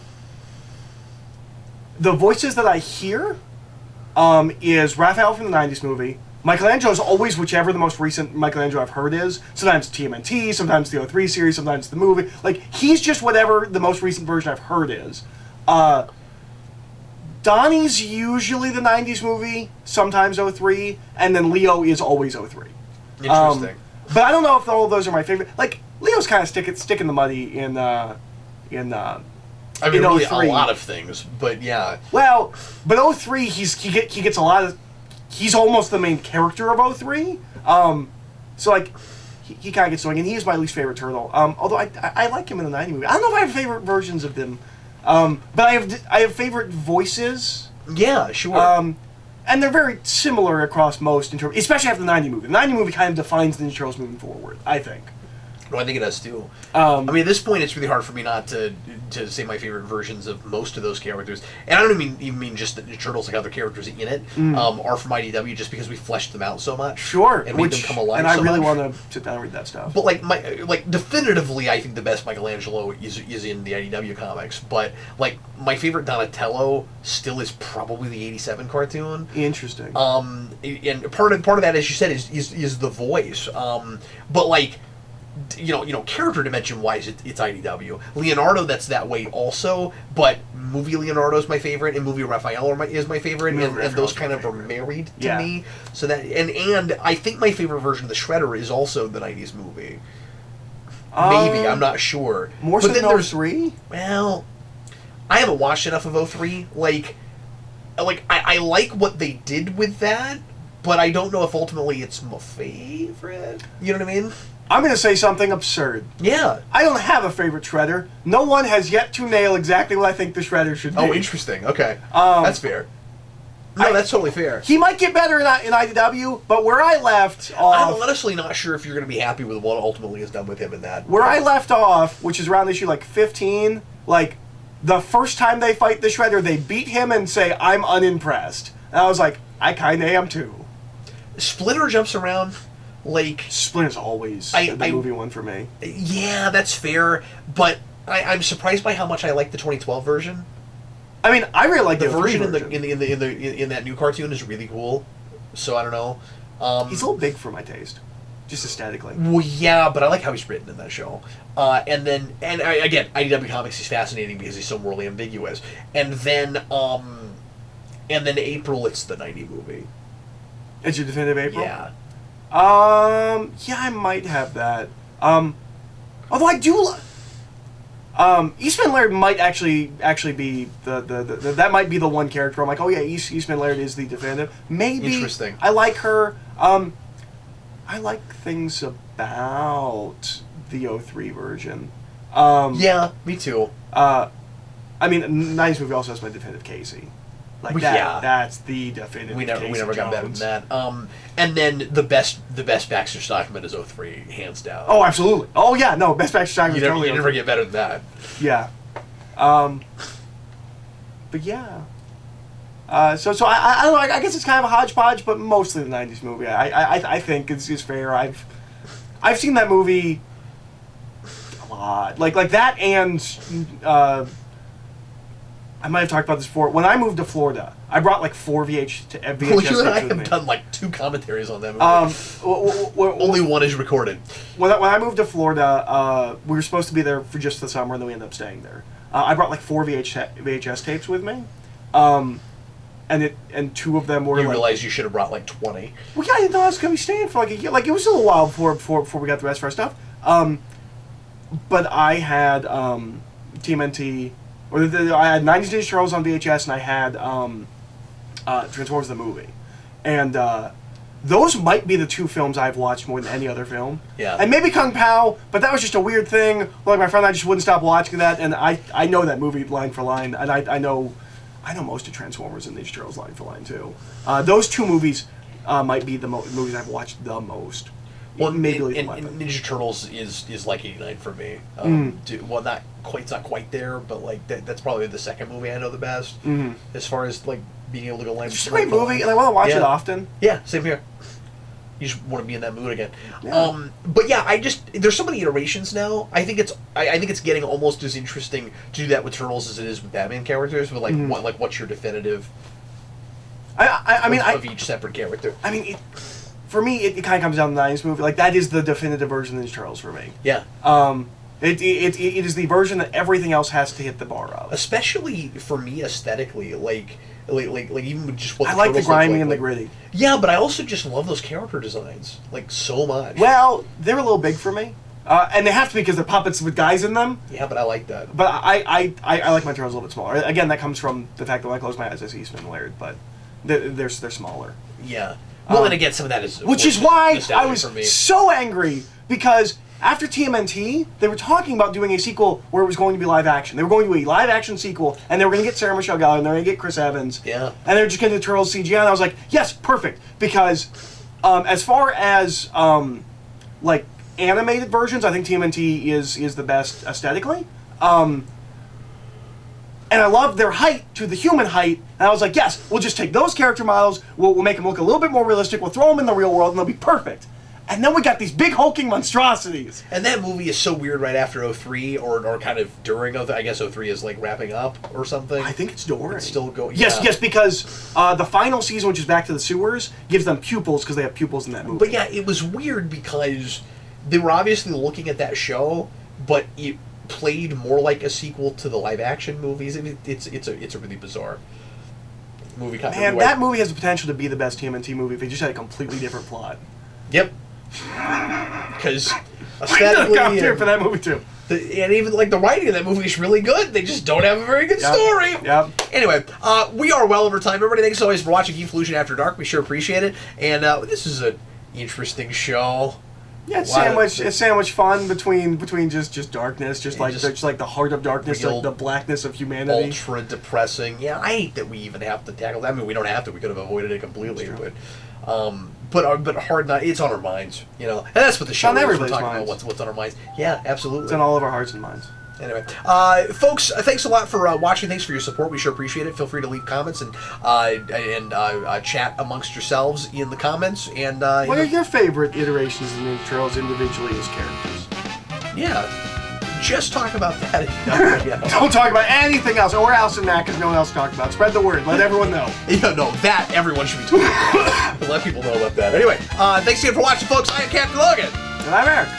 voices that I hear is Raphael from the 90s movie. Michelangelo is always whichever the most recent Michelangelo I've heard is. Sometimes TMNT, sometimes the 03 series, sometimes the movie. Like, he's just whatever the most recent version I've heard is. Donnie's usually the 90s movie, sometimes 03, and then Leo is always 03. Interesting. But I don't know if all of those are my favorite. Like, Leo's kind of stick in the muddy in I mean, really 03. a lot of things, but yeah. Well, but 03, he gets a lot of... He's almost the main character of 03. So, like, he kind of gets going, and he is my least favorite turtle. Although I like him in the 90 movie. I don't know if I have favorite versions of them. But I have favorite voices. Yeah, sure. And they're very similar across most, especially after the 90 movie. The 90 movie kind of defines the Ninja Turtles moving forward, I think. No, I think it does too. I mean, at this point, it's really hard for me not to say my favorite versions of most of those characters. And I don't even mean just the Turtles, like other characters in it, are from IDW just because we fleshed them out so much. Sure. And made them come alive and I so really much. want to sit down and read that stuff. But definitively, I think the best Michelangelo is in the IDW comics. But like my favorite Donatello still is probably the '87 cartoon. Interesting. And part of that, as you said, is the voice. But like, character dimension wise, it's IDW. Leonardo, that's that way also. But movie Leonardo is my favorite, and movie Raphael is my favorite, and those kind of are married to me. So that and I think my favorite version of the Shredder is also the '90s movie. Maybe, I'm not sure. More so than 03? Well, I haven't watched enough of 03. I like what they did with that, but I don't know if ultimately it's my favorite. You know what I mean? I'm going to say something absurd. Yeah. I don't have a favorite Shredder. No one has yet to nail exactly what I think the Shredder should be. Oh, interesting. Okay. That's fair. No, that's totally fair. He might get better in IDW, but where I left off... I'm honestly not sure if you're going to be happy with what ultimately is done with him in that. Where I left off, which is around issue 15, the first time they fight the Shredder, they beat him and say, "I'm unimpressed." And I was like, I kind of am too. Splinter jumps around... Splinter's always the movie one for me. Yeah, that's fair, but I'm surprised by how much I like the 2012 version. I mean, I really like the version in that new cartoon is really cool. So I don't know. He's a little big for my taste, just aesthetically. Well, yeah, but I like how he's written in that show. Again, IDW Comics is fascinating because he's so morally ambiguous. And then April, it's the '90 movie. It's your definitive April? Yeah. Yeah, I might have that. Although I do Eastman Laird might actually be the that might be the one character I'm like, oh yeah, Eastman Laird is the definitive. Maybe. Interesting. I like her. I like things about the 03 version. Yeah, me too. I mean, 90s movie also has my definitive Casey. Like that. Yeah. That's the definitive. We never Casey got better Jones. than that. And then the best Baxter Stockman is 03, hands down. Oh, absolutely. Oh yeah, no, best Baxter Stockman. You never get better than that. Yeah. But yeah. So I don't know. I guess it's kind of a hodgepodge, but mostly the '90s movie. I think is fair. I've seen that movie a lot. Like that, and I might have talked about this before. When I moved to Florida, I brought like 4 VHS Well, you and I tapes with me. have done like 2 commentaries on that movie. Only one is recorded. When I moved to Florida, we were supposed to be there for just the summer, and then we ended up staying there. I brought like 4 VHS tapes with me. And 2 of them were. You realize you should have brought like 20. Well, yeah, I didn't know I was gonna be staying for like a year. Like it was a little while before we got the rest of our stuff. But I had TMNT, or I had 90s Ninja Turtles on VHS, and I had Transformers the movie, and those might be the 2 films I've watched more than any other film. Yeah. And maybe Kung Pao, but that was just a weird thing. Like my friend and I just wouldn't stop watching that, and I know that movie line for line, and I know most of Transformers and Ninja Turtles line for line too. Those 2 movies might be the movies I've watched the most. Well, maybe and Ninja Turtles is like 89 for me. Well, it's not quite there, but like that's probably the second movie I know the best. As far as like being able to go line. It's just a great movie, and I want to watch it often. Yeah, same here. You just want to be in that mood again. Yeah. But yeah, there's so many iterations now. I think it's getting almost as interesting to do that with Turtles as it is with Batman characters. With like what's your definitive? Of each separate character. I mean, for me, it kind of comes down to the '90s movie. Like that is the definitive version of Ninja Turtles for me. Yeah. It is the version that everything else has to hit the bar of. Especially for me aesthetically, like even with just what I like the grimy and the gritty. Yeah, but I also just love those character designs like so much. Well, they're a little big for me, and they have to be because they're puppets with guys in them. Yeah, but I like that. But I like my turtles a little bit smaller. Again, that comes from the fact that when I close my eyes, I see Eastman Laird, but they're smaller. Yeah. Well, and again, some of that is which is why I was for me. so angry because after TMNT, they were talking about doing a sequel where it was going to be live action. They were going to do a live action sequel, and they were going to get Sarah Michelle Gellar, and they were going to get Chris Evans. Yeah. And they were just going to do Turtles CGI, and I was like, yes, perfect. Because as far as like animated versions, I think TMNT is the best aesthetically. And I loved their height to the human height, and I was like, yes, we'll just take those character models, we'll make them look a little bit more realistic, we'll throw them in the real world, and they'll be perfect. And then we got these big hulking monstrosities. And that movie is so weird right after 03, or kind of during, I guess 03 is like wrapping up or something. I think it's during. It's still going. Yes, because the final season, which is Back to the Sewers, gives them pupils because they have pupils in that movie. But yeah, it was weird because they were obviously looking at that show, but it played more like a sequel to the live action movies. It's a really bizarre movie. Man, that movie has the potential to be the best TMNT movie if they just had a completely different plot. Yep. Because aesthetically, I'm here for that movie too. And even like the writing of that movie is really good. They just don't have a very good story. Yep. Anyway, we are well over time. Everybody, thanks always for watching Geekvolution After Dark. We sure appreciate it. And this is an interesting show. Yeah, it's sandwich fun between just darkness, just like the heart of darkness, like the blackness of humanity. Ultra depressing. Yeah, I hate that we even have to tackle that. I mean, we don't have to. We could have avoided it completely, but hard not. It's on our minds, you know. And that's what the show is. We're talking about what's on our minds. Yeah, absolutely. It's on all of our hearts and minds. Anyway, folks, thanks a lot for watching. Thanks for your support. We sure appreciate it. Feel free to leave comments and chat amongst yourselves in the comments. And what are your favorite iterations of Ninja Turtles individually as characters? Yeah, just talk about that. Don't talk about anything else, or Allison Mack, because no one else talked about. Spread the word. Let everyone know. Yeah, no, that everyone should be talking about. Let people know about that. Anyway, thanks again for watching, folks. I am Captain Logan. And I'm Eric.